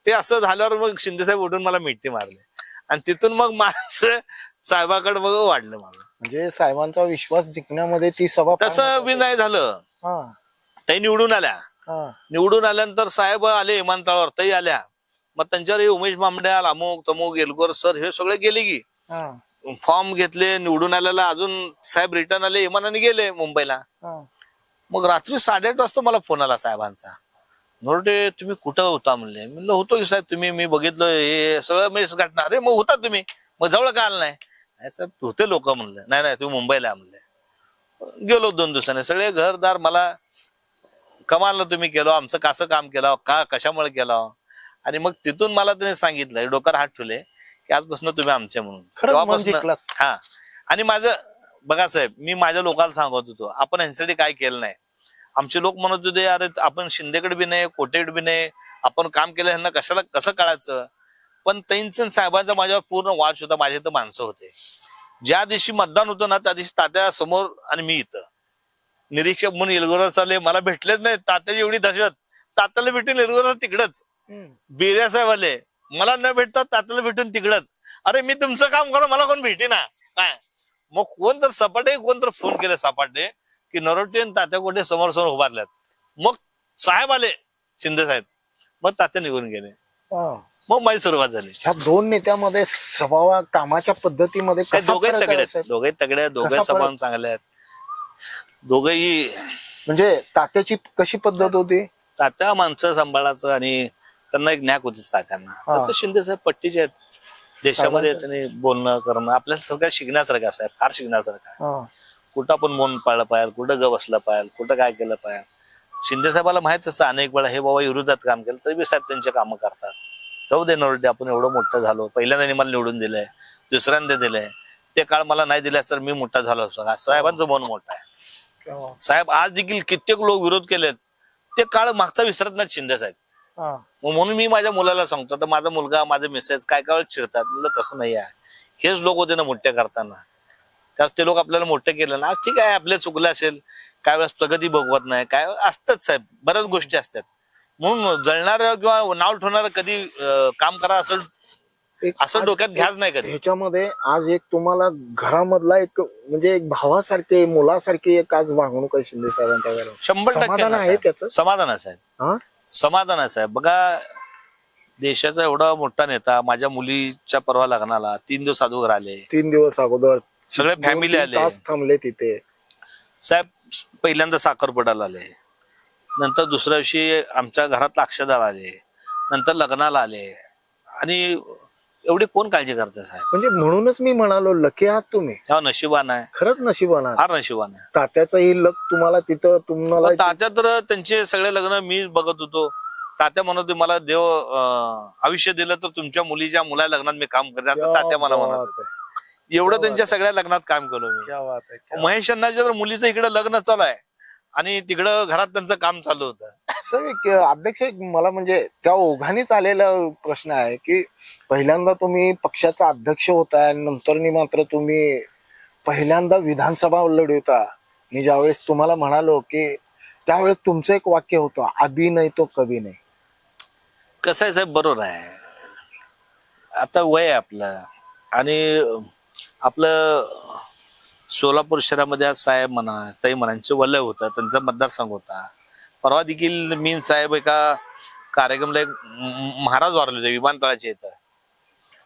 ते असं झाल्यावर मग शिंदे साहेब उठून मला मिठी मारले आणि तिथून मग माझं साहेबाकडे मग वाढलं माझं. म्हणजे साहेबांचा विश्वास जिंकण्यामध्ये ती सभा तसं बी नाही झालं. ते निवडून आल्या. निवडून आल्यानंतर साहेब आले विमानतळावर, ताई आल्या. मग त्यांच्यावर उमेश मामड्याल, अमुक तमुक, एलगोर सर हे सगळे गेले की फॉर्म घेतले. निवडून आल्याला अजून साहेब रिटर्न आले, विमानाने गेले मुंबईला. मग रात्री 8:30 वाजता मला फोन आला साहेबांचा. नरोटे तुम्ही कुठं होता म्हणले. म्हणलं होतो की साहेब, तुम्ही मी बघितलं हे सगळं मी घटना. अरे मग होता तुम्ही, मग जवळ का आलं नाही? नाही साहेब होते लोक म्हणलं. नाही नाही तुम्ही मुंबईला आहे म्हणले. गेलो 2 दिवसाने. सगळे घरदार मला कमालला तुम्ही केलो, आमचं कसं काम केलं, का कशामुळे केलं. आणि मग तिथून मला त्यांनी सांगितलं, डोक्यावर हात ठेवले की आजपासून तुम्ही आमचे म्हणून. तेव्हापासून हा. आणि माझं बघा साहेब, मी माझ्या लोकांना सांगत होतो आपण ह्यांच्यासाठी काय केलं नाही. आमचे लोक म्हणत होते अरे आपण शिंदेकडे बी नाही, कोटेकडे बी नाही, आपण काम केलं ह्यांना कशाला कसं कळायचं. पण त्यांचं साहेबांचा माझ्यावर पूर्ण वाच होता. माझ्या इथं माणसं होते. ज्या दिवशी मतदान होतं ना त्या दिवशी तात्या समोर आणि मी इथं निरीक्षक म्हणून येलगोरा चालले, मला भेटलेच नाही. तात्याची एवढी दहशत, तात्याला भेटून येलगोरा तिकडच. बिर्या साहेब आले, मला न भेटतात तात्याला भेटून तिकडच. अरे मी तुमचं काम करा, मला कोण भेटे ना काय. मग कोण तर सपाटे, कोण तर फोन केले सपाटे की नरोटे आणि तात्या कोठे समोर समोर उभारल्यात. मग साहेब आले, शिंदे साहेब. मग तात्या निघून गेले. मग माझी सुरुवात झाली. ह्या 2 नेत्यामध्ये स्वभाव कामाच्या पद्धतीमध्ये दोघे तगडे, दोघे स्वभाव चांगले आहेत. दोघही म्हणजे तात्याची कशी पद्धत होती? तात्या माणसं सांभाळायचं आणि त्यांना एक न्याक होतीच तात्यांना. तसं शिंदे साहेब पट्टीचे आहेत. देशामध्ये त्यांनी बोलणं करणं आपल्यासारखं शिकण्यासारखं असं फार शिकण्यासारखं. कुठं आपण मौन पाळलं पाहिजे, कुठं ग बसलं पाहिजे, कुठं काय केलं पाहिजे. शिंदे साहेबाला माहित असतं अनेक वेळा हे बाबा विरोधात काम केलं तरी बी साहेब त्यांचे कामं करतात. जाऊ दे नरोटे, आपण एवढं मोठं झालो, पहिल्यांदा मला निवडून दिलंय, दुसऱ्यांदा दिलंय, ते काळ मला नाही दिल्यास तर मी मोठा झालो. साहेबांचं मन मोठं आहे. साहेब आज देखील कित्येक लोक विरोध केलेत, ते काळ मागचा विसरत नाहीत शिंदे साहेब. म्हणून मी माझ्या मुलाला सांगतो, तर माझा मुलगा माझे मिसेस काय काय चिडतात. म्हणलं तसं नाही आहे, हेच लोक होते ना मोठे करताना, त्याच ते लोक आपल्याला मोठे केले ना. आज ठीक आहे आपले चुकले असेल, काय वेळेस प्रगती बघवत नाही, काय असतात साहेब, बऱ्याच गोष्टी असतात. म्हणून जळणार किंवा नाव ठेवणार कधी काम करा असं डोक्यात घ्याच नाही कधी. ह्याच्यामध्ये आज एक तुम्हाला घरामधला एक म्हणजे एक भावासारखे मुलासारखी एक आज वागणूक आहे शिंदे साहेबांच्या घरात. 100% आहे त्याचं समाधान आहे साहेब. समाधान आहे साहेब. बघा देशाचा एवढा मोठा नेता माझ्या मुलीच्या परवा लग्नाला 3 दिवस अगोदर आले. 3 दिवस अगोदर सगळे फॅमिली आले, थांबले तिथे साहेब. पहिल्यांदा साखरपुड्याला आले, नंतर दुसऱ्या दिवशी आमच्या घरात अक्षदार आले, नंतर लग्नाला आले. आणि एवढी कोण काळजी करते साहेब. म्हणजे म्हणूनच मी म्हणालो लकी आहात तुम्ही. नशिबान आहे, खरंच नशिबान आहे, फार नशिबान आहे. तात्याचाही लक तुम्हाला तिथं तुम्हाला. तात्या तर त्यांचे सगळे लग्न मी बघत होतो. तात्या म्हणत होते मला देव आयुष्य दिलं तर तुमच्या मुलीच्या मुला लग्नात मी काम करेन, असं तात्या मला म्हणत होते. एवढं त्यांच्या सगळ्या लग्नात काम केलं मी. महेश अण्णाच्या तर मुलीचं इकडे लग्न चालू आहे आणि तिकडं घरात त्यांचं काम चालू होतं. सर अध्यक्ष मला म्हणजे त्या ओघानेच आलेला प्रश्न आहे की पहिल्यांदा तुम्ही पक्षाचा अध्यक्ष होता आणि नंतर मात्र तुम्ही पहिल्यांदा विधानसभा लढवता. मी ज्यावेळेस तुम्हाला म्हणालो की त्यावेळेस तुमचं एक वाक्य होतं, अभी नाही तो कभी नाही. कसं आहे साहेब, बरोबर आहे. आता वय आहे आपलं आणि आपलं सोलापूर शहरामध्ये आज साहेब म्हणा ताई म्हणांचे वलय होतं, त्यांचा मतदारसंघ होता. परवा देखील मी साहेब एका कार्यक्रमला एक महाराज वारले होते विमानतळाच्या इथं.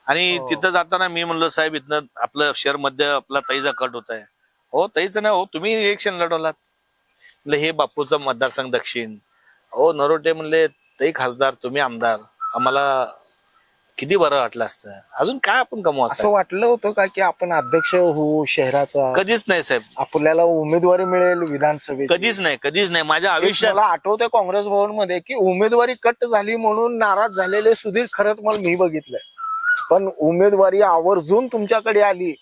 आणि तिथं जाताना मी म्हणलो साहेब इथनं आपलं शहर मध्ये आपला ताईचा कट होत आहे. हो ताईचं नाही, हो तुम्ही इलेक्शन लढवलात. म्हणलं हे बापूचा मतदारसंघ दक्षिण. हो नरोटे म्हणले ताई खासदार तुम्ही आमदार, आम्हाला किती बरं वाटलं असतं. अजून काय आपण कमवू असं वाटलं होतं का की आपण अध्यक्ष होऊ शहराचा? कधीच नाही साहेब. आपल्याला उमेदवारी मिळेल विधानसभेत? कधीच नाही, कधीच नाही. माझ्या आयुष्यात मला आठवतंय काँग्रेस भवन मध्ये की उमेदवारी कट झाली म्हणून नाराज झालेले सुधीर खरंच मला मी बघितलंय. पण उमेदवारी आवर्जून तुमच्याकडे आली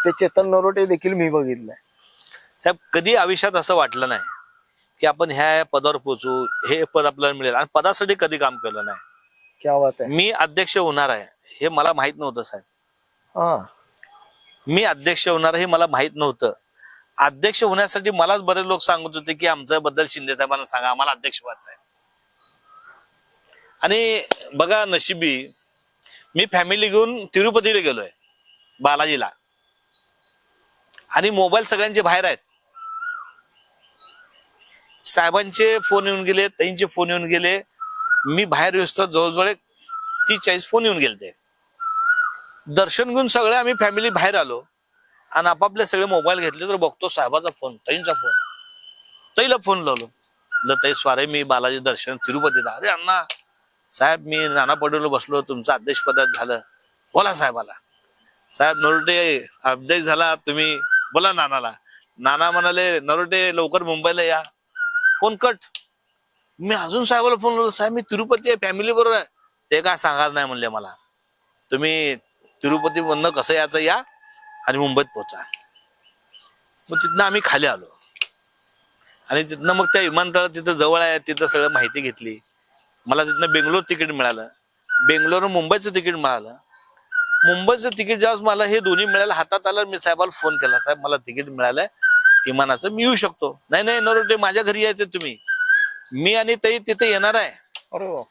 ते चेतन नरोटे देखील मी बघितलंय. साहेब कधी आयुष्यात असं वाटलं नाही की आपण ह्या पदावर पोहोचू, हे पद आपल्याला मिळेल. आणि पदासाठी कधी काम केलं नाही. क्या बात आहे. मी अध्यक्ष होणार आहे हे मला माहित नव्हतं साहेब. मी अध्यक्ष होणार हे मला माहित नव्हतं. अध्यक्ष होण्यासाठी मलाच बरेच लोक सांगत होते की आमच्या बद्दल शिंदे साहेबांना सांगा, आम्हाला अध्यक्ष व्हायचं आहे. आणि बघा नशिबी मी फॅमिली घेऊन तिरुपतीला गेलोय, बालाजीला. आणि मोबाईल सगळ्यांचे बाहेर आहेत. साहेबांचे फोन येऊन गेले, ताईंचे फोन येऊन गेले. मी बाहेर येतो जवळजवळ 30-40 फोन येऊन गेले. दर्शन घेऊन सगळे आम्ही फॅमिली बाहेर आलो आणि आपापले सगळे मोबाईल घेतले तर बघतो साहेबाचा फोन, ताईंचा फोन. ताईला फोन लावलो, लतई स्वारे मी बालाजी दर्शन तिरुपतीला. अरे अण्णा साहेब मी नाना पटोले बसलो, तुमचं अध्यक्षपदात झालं, बोला साहेबाला. साहेब नरोटे अध्यक्ष झाला तुम्ही, बोला नानाला. नाना म्हणाले नरोटे लवकर मुंबईला या. Phone cut. मी अजून साहेबाला फोन लावलो, साहेब मी तिरुपती आहे, फॅमिली बरोबर आहे. ते काय सांगाल नाही म्हणले मला, तुम्ही तिरुपती मधनं कसं याचं या आणि मुंबईत पोहोचा. मग तिथनं आम्ही खाली आलो आणि तिथनं मग त्या विमानतळ तिथं जवळ आहे, तिथं सगळं माहिती घेतली. मला तिथनं बेंगलोर तिकीट मिळालं, बेंगलोर मुंबईचं तिकीट मिळालं. मुंबईचं तिकीट जेव्हा मला हे दोन्ही मिळालं हातात आलं, मी साहेबाला फोन केला, साहेब मला तिकीट मिळालंय विमानाचं, मी येऊ शकतो. नाही नाही नरोटे माझ्या घरी यायचं तुम्ही, मी आणि ताई तिथे येणार आहे. अरे वा.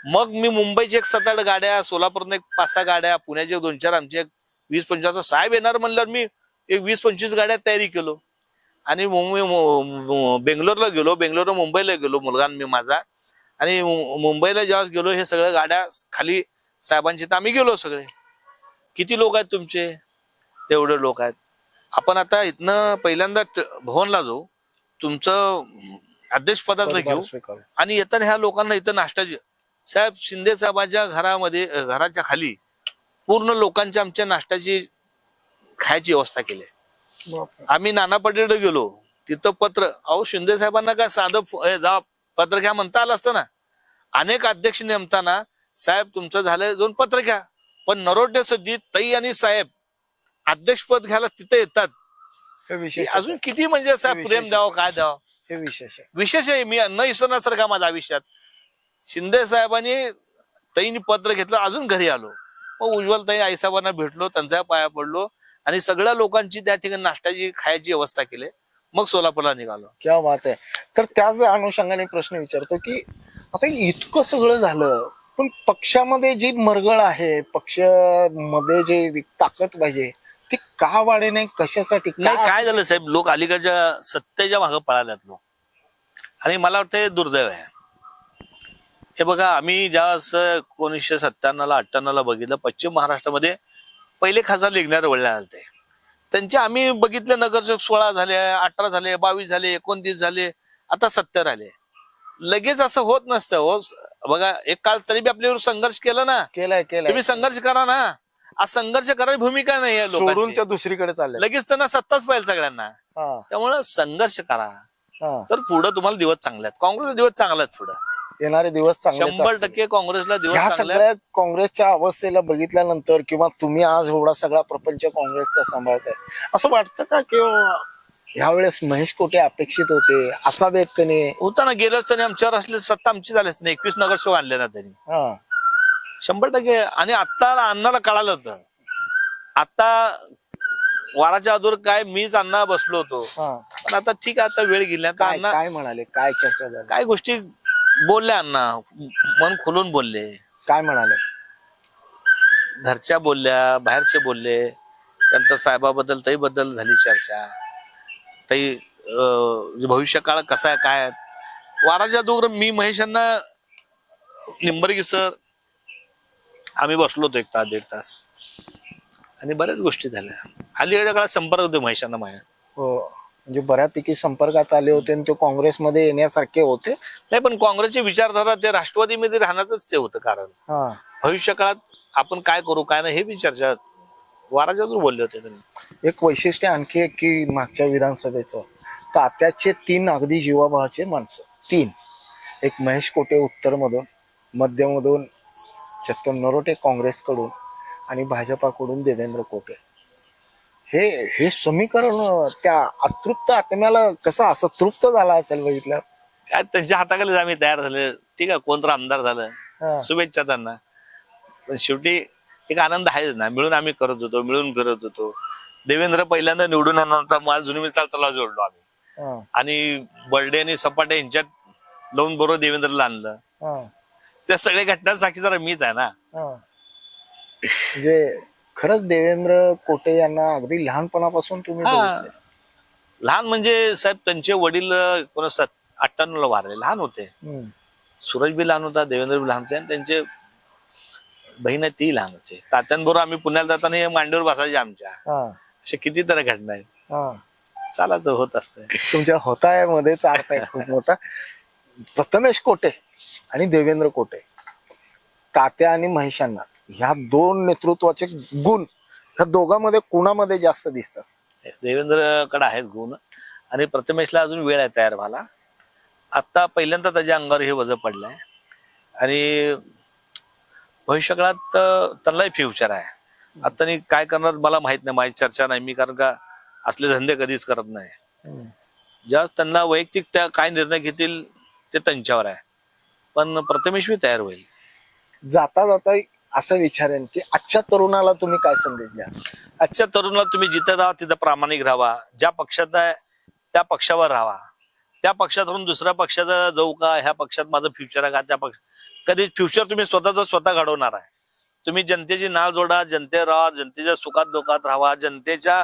मग मी मुंबईची एक 7-8 गाड्या, सोलापूरने एक 5-6 गाड्या, पुण्याचे 2-4, आमचे 20-25 साहेब येणार म्हणल्यावर मी एक 20-25 गाड्या तयारी केलो आणि बेंगलोरला गेलो, बेंगलोर मुंबईला गेलो मुलगा मी माझा. आणि मुंबईला जेव्हा गेलो हे सगळ्या गाड्या खाली साहेबांची, तर आम्ही गेलो सगळे. किती लोक आहेत तुमचे? तेवढे लोक आहेत. आपण आता इथनं पहिल्यांदा भवनला जाऊ, तुमचं अध्यक्षपदाचं घेऊ आणि येताना ह्या लोकांना इथं नाश्ताची. साहेब शिंदे साहेबांच्या घरामध्ये, घराच्या खाली पूर्ण लोकांच्या आमच्या नाश्त्याची खायची व्यवस्था केली. आम्ही नाना पटेल गेलो, तिथं पत्र, अहो शिंदे साहेबांना काय साधं जा पत्र घ्या म्हणता आलं असतं ना. अनेक अध्यक्ष नेमताना साहेब तुमचं झालंय जाऊन पत्र घ्या, पण नरोटे सध्या ताई आणि साहेब अध्यक्षपद घ्यायला तिथे येतात. अजून किती म्हणजे साहेब प्रेम द्यावं, काय द्यावं, हे विशेष आहे. विशेष आहे. मी न विसरण्यासारखा माझ्या आयुष्यात. शिंदे साहेबांनी ताईनी पत्र घेतलं, अजून घरी आलो. मग उज्ज्वल ताई आईसाहेबांना भेटलो, त्यांच्या पाया पडलो आणि सगळ्या लोकांची त्या ठिकाणी नाश्त्याची खायची व्यवस्था केली. मग सोलापूरला निघालो. क्या बात आहे. तर त्याच अनुषंगाने प्रश्न विचारतो की आता इतकं सगळं झालं, पण पक्षामध्ये जी मरगळ आहे, पक्षामध्ये जे ताकद पाहिजे ती का वाढे नाही, कशासाठी? नाही काय झालं साहेब, लोक अलीकडच्या सत्तेच्या मागे पळाल्यात लोक, आणि मला वाटतं हे दुर्दैव आहे. हे बघा आम्ही ज्या 1997-98 बघितलं, पश्चिम महाराष्ट्रामध्ये पहिले खासदार निघणारे वळले आलते, त्यांचे आम्ही बघितले नगरसेवक 16 झाले, 18 झाले, 22 झाले, 29 झाले, आता 70 आले. लगेच असं होत नसतं हो. बघा एक काळ तरी बी आपल्यावर संघर्ष केला ना, केलाय तुम्ही संघर्ष करा ना. आज संघर्ष करायची भूमिका नाही आहे सोडून लोकांची, त्या दुसरीकडे चालले. लगेच त्यांना सत्ताच पाहिजे सगळ्यांना. त्यामुळे संघर्ष करा, तर पुढे तुम्हाला दिवस चांगले आहेत. काँग्रेसला दिवस चांगले आहेत, पुढे येणारे दिवस चांगले 100% काँग्रेसला दिवस ह्या चांगले सगळ्या काँग्रेसच्या अवस्थेला बघितल्यानंतर, किंवा तुम्ही आज एवढा सगळा प्रपंच काँग्रेसचा सांभाळताय, असं वाटतं का की ह्यावेळेस महेश कोटे अपेक्षित होते, असा व्यक्तीने होता ना. गेलं असताना आमच्यावर असले सत्ता आमची झाली असते, 21 नगरसेवक आणले ना त्यांनी. 100%. आणि आता अण्णाला कळालं होतं, आता वाराच्या अगोदर काय मीच अण्णा बसलो होतो, पण आता ठीक आहे, आता वेळ गेली. आता अण्णा काय म्हणाले, काय चर्चा झाली, काय गोष्टी बोलले, अण्णा मन खोलून बोलले. काय म्हणाले? घरच्या बोलल्या, बाहेरचे बोलले. त्यानंतर साहेबाबद्दल ताई बद्दल झाली चर्चा. ताई भविष्य काळ कसा आहे काय आहे. वाराच्या अगोदर मी महेशांना, निंबर्गी सर, आम्ही बसलो होतो 1 तास 1.5 तास आणि बऱ्याच गोष्टी झाल्या. अलीकडच्या काळात संपर्क होते महेशांना माझ्या. हो, म्हणजे बऱ्यापैकी संपर्कात आले होते आणि ते काँग्रेसमध्ये येण्यासारखे होते. नाही, पण काँग्रेसची विचारधारा ते राष्ट्रवादीमध्ये राहण्याच ते होतं. कारण भविष्य काळात आपण काय करू काय नाही हे बी चर्चा वाराच्या अगोदर बोलले होते त्यांनी. एक वैशिष्ट्य आणखी एक की मागच्या विधानसभेचं, तात्याचे 3 अगदी जीवाभावाचे माणसं, 3. एक महेश कोटे उत्तरमधून, मध्यमधून चेतन नरोटे काँग्रेसकडून आणि भाजपाकडून देवेंद्र कोटे. हे समीकरण त्या अतृप्त आत्म्याला कसं असं तृप्त झाला असेल बघितलं. काय त्यांच्या हाताखाली आम्ही तयार झाले. ठीक आहे, कोणतं आमदार झालं, शुभेच्छा त्यांना. पण शेवटी एक आनंद आहेच ना. मिळून आम्ही करत होतो, मिळून फिरत होतो. देवेंद्र पहिल्यांदा निवडून आणता मला जुनी मिल चालताला जोडलो आम्ही, आणि बर्डे आणि सपाटे यांच्यात लावून बरोबर देवेंद्रला आणलं. त्या सगळ्या घटना साक्षीदार मीच आहे ना. म्हणजे खरंच देवेंद्र कोटे यांना अगदी लहानपणापासून तुम्ही बघितले. लहान म्हणजे साहेब त्यांचे वडील 1998 ला वारले, लहान होते. सूरज बी लहान होता, देवेंद्र बी लहान होते, आणि त्यांचे बहीण आहे ती लहान होते. तात्यांबरोबर आम्ही पुण्याला जाताना हे मांडीवर बसायचे आमच्या. अशा कितीतरी घटना आहेत. चालायचं होत असतं. तुमच्या होतायामध्येच अर्थ आहे खूप मोठा. प्रथमेश कोटे आणि देवेंद्र कोटे, तात्या आणि महेशांना, ह्या दोन नेतृत्वाचे गुण ह्या दोघांमध्ये कोणामध्ये जास्त दिसतात? देवेंद्रकडे आहेत गुण आणि प्रथमेशला अजून वेळ आहे तयार व्हायला. आता पहिल्यांदा त्याच्या अंगावर हे वजन पडलंय आणि भविष्यकाळात त्यांनाही फ्युचर आहे. आता मी काय करणार मला माहित नाही, माझी चर्चा नाही मी, कारण का असले धंदे कधीच करत नाही. ज्या त्यांना वैयक्तिक त्या काय निर्णय घेतील ते त्यांच्यावर आहे, पण प्रथमेश मी तयार होईल. जाता जाता असं विचारेन की आजच्या तरुणाला तुम्ही काय संदेश द्या? आजच्या तरुणाला तुम्ही जिथं राहा तिथं प्रामाणिक राहा, ज्या पक्षात आहे त्या पक्षावर राहा. त्या पक्षातून दुसऱ्या पक्षाचा जाऊ का, ह्या पक्षात माझं फ्युचर आहे का, त्या पक्ष कधी फ्युचर तुम्ही स्वतः घडवणार आहे. तुम्ही जनतेची नाळ जोडा, जनते राहा, जनतेच्या सुखात दुखात राहा, जनतेच्या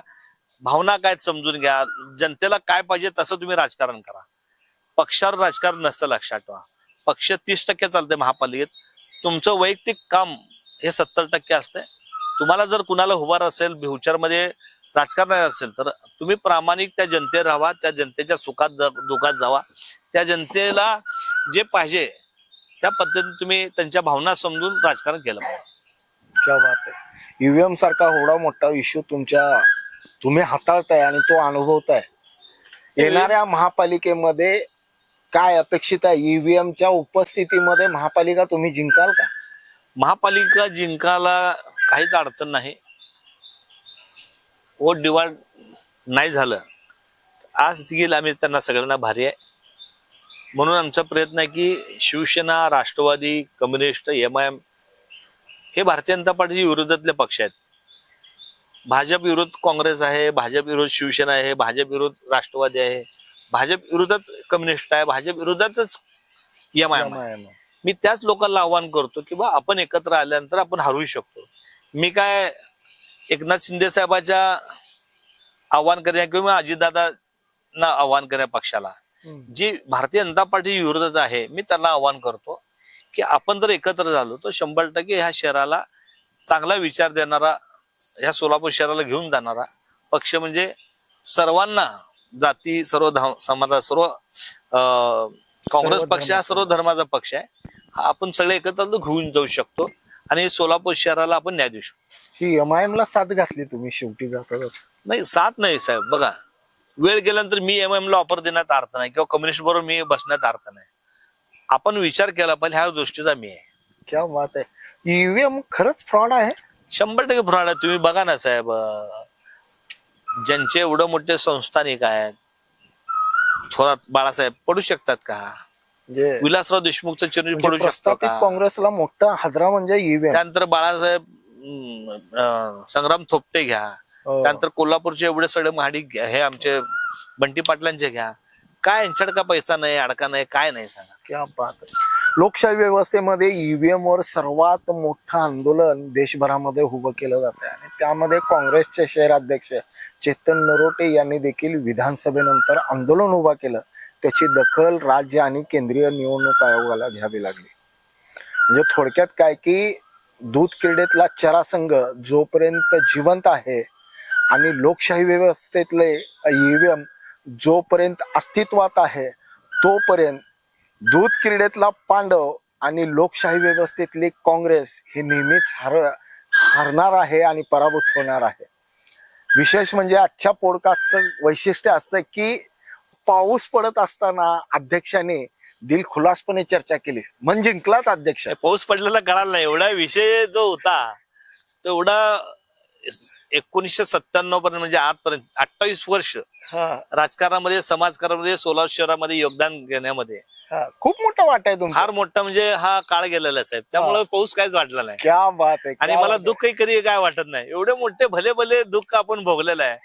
भावना काय समजून घ्या, जनतेला काय पाहिजे तसं तुम्ही राजकारण करा. पक्षावर राजकारण नसतं, लक्षात ठेवा. पक्ष 30% चालते महापालिकेत, तुमचं वैयक्तिक काम हे 70% असते. तुम्हाला जर कुणाला उभार असेल, फ्युचरमध्ये राजकारण असेल तर तुम्ही प्रामाणिक त्या जनतेवर राहा, त्या जनतेच्या सुखात दुखात जावा, त्या जनतेला जे पाहिजे त्या पद्धतीने तुम्ही त्यांच्या भावना समजून राजकारण केलं पाहिजे. क्या बात आहे. ईव्हीएम सारखा एवढा मोठा इश्यू तुम्ही हाताळताय आणि तो अनुभवताय. येणाऱ्या महापालिकेमध्ये काय अपेक्षित आहे? ईव्हीएमच्या उपस्थितीमध्ये महापालिका तुम्ही जिंकाल का? महापालिका जिंकायला काहीच अडचण नाही. वोट डिवाइड नाही झालं आज देखील आम्ही त्यांना सगळ्यांना भारी आहे. म्हणून आमचा प्रयत्न आहे की शिवसेना, राष्ट्रवादी, कम्युनिस्ट, MIM हे भारतीय जनता पार्टीच्या विरोधातले पक्ष आहेत. भाजप विरोध काँग्रेस आहे, भाजप विरोध शिवसेना आहे, भाजप विरोध राष्ट्रवादी आहे, भाजप विरोधात कम्युनिस्ट आहे, भाजप विरोधातच MIM आहे. मी त्याच लोकांना आव्हान करतो की बा आपण एकत्र आल्यानंतर आपण हरवू शकतो. मी काय एकनाथ शिंदे साहेबांच्या आव्हान करण्या किंवा अजितदादांना आव्हान करण्या पक्षाला जी भारतीय जनता पार्टी विरोधात आहे, मी त्यांना आव्हान करतो की आपण जर एकत्र झालो तर 100% ह्या शहराला चांगला विचार देणारा, ह्या सोलापूर शहराला घेऊन जाणारा पक्ष म्हणजे सर्वांना, जाती, सर्व समाजा, सर्व काँग्रेस पक्ष हा सर्व धर्माचा पक्ष आहे. हा आपण सगळे एकत्र घेऊन जाऊ शकतो आणि सोलापूर शहराला आपण न्याय देऊ शकतो. ही MIM ला साथ घातली तुम्ही शेवटी जाता. नाही, साथ नाही साहेब. बघा, वेळ गेल्यानंतर मी MIM ला ऑफर देण्यात अर्थ नाही किंवा कम्युनिस्ट बरोबर मी बसण्यात अर्थ नाही. आपण विचार केला पाहिजे, ह्या गोष्टीचा मी आहे. क्या बात आहे. ईव्हीएम खरंच फ्रॉड आहे? 100% फ्रॉड आहे. तुम्ही बघा ना साहेब, ज्यांचे एवढं मोठे संस्थानिक आहेत, थोरात बाळासाहेब पडू शकतात का? विलासराव देशमुखचं चिरंजीव पडू शकतो का? काँग्रेसला मोठा हादरा म्हणजे ईव्हीएम. त्यानंतर बाळासाहेब संग्राम थोपटे घ्या, त्यानंतर कोल्हापूरचे एवढे सगळे महाडिक हे आमचे बंटी पाटलांचे घ्या. काय यांच्याकडे का पैसा नाही, अडका नाही, काय नाही, सांगा. क्या बात आहे. लोकशाही व्यवस्थेमध्ये ईव्हीएम वर सर्वात मोठं आंदोलन देशभरामध्ये उभं केलं जात आहे आणि त्यामध्ये काँग्रेसचे शहर अध्यक्ष चेतन नरोटे यांनी देखील विधानसभेनंतर आंदोलन उभा केलं. त्याची दखल राज्य आणि केंद्रीय निवडणूक आयोगाला घ्यावी लागली. म्हणजे थोडक्यात काय की दूध क्रीडेतला चरासंघ जोपर्यंत जिवंत आहे आणि लोकशाही व्यवस्थेतले ईव्हीएम जोपर्यंत अस्तित्वात आहे तोपर्यंत दूध क्रीडेतला पांडव आणि लोकशाही व्यवस्थेतली काँग्रेस हे नेहमीच हारणार आहे आणि पराभूत होणार आहे. विशेष म्हणजे आजच्या पॉडकास्टचं वैशिष्ट्य असं की पाऊस पडत असताना अध्यक्षाने दिलखुलासपणे चर्चा केली. मन जिंकलात अध्यक्ष. पाऊस पडलेला कळाला नाही. एवढा विषय जो होता तो एवढा 1997 पर्यंत म्हणजे आजपर्यंत 28 वर्ष राजकारणामध्ये, समाजकारणामध्ये, सोलापूर शहरामध्ये योगदान घेण्यामध्ये खूप मोठा वाटा आहे तुमचा. फार मोठा म्हणजे हा काळ गेलेला साहेब. त्यामुळे पाऊस काहीच वाटला नाही. क्या बात आहे. आणि मला दुःखही कधी काय वाटत नाही. एवढे मोठे भले भले दुःख आपण भोगलेलं आहे.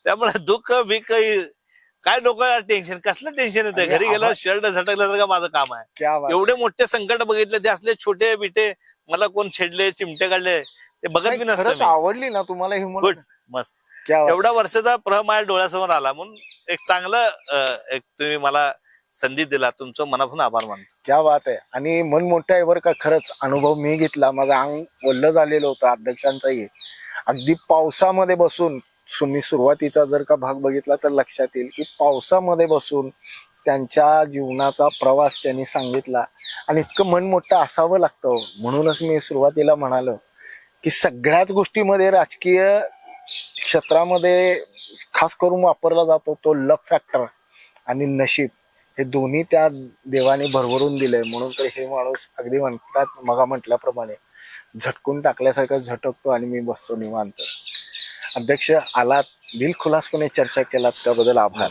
त्यामुळे दुःख बिक काय लोक टेन्शन, कसलं टेन्शन येतं? घरी गेल्यावर शर्ट झटकलं तर का माझं काम आहे. एवढे मोठे संकट बघितले, ते असले छोटे बिटे मला कोण छेडले, चिमटे काढले ते बघत बी नसतं. आवडली ना तुम्हाला ही? गुड, मस्त. एवढा वर्षाचा प्रह माझ्या डोळ्यासमोर आला म्हणून एक चांगलं एक तुम्ही मला संधी दिला, तुमचं मनापासून आभार मानतो. क्या बात आहे. आणि मन मोठं आहे बरं का. खरंच अनुभव मी घेतला, माझं अंग वल्ल झालेलं होतं अध्यक्षांचाही. अगदी पावसामध्ये बसून, तुम्ही सुरुवातीचा जर का भाग बघितला तर लक्षात येईल की पावसामध्ये बसून त्यांच्या जीवनाचा प्रवास त्यांनी सांगितला आणि इतकं मन मोठं असावं लागतं. म्हणूनच मी सुरुवातीला म्हणालो की सगळ्याच गोष्टीमध्ये राजकीय क्षेत्रामध्ये खास करून वापरला जातो तो लक फॅक्टर आणि नशीब, हे दोन्ही त्या देवाने भरभरून दिलंय. म्हणून तर हे माणूस अगदी म्हणतात मगा म्हटल्याप्रमाणे झटकून टाकल्यासारखं झटकतो आणि मी बसतो निवांत. अध्यक्ष आलात, दिलखुलासपणे चर्चा केलात त्याबद्दल आभार.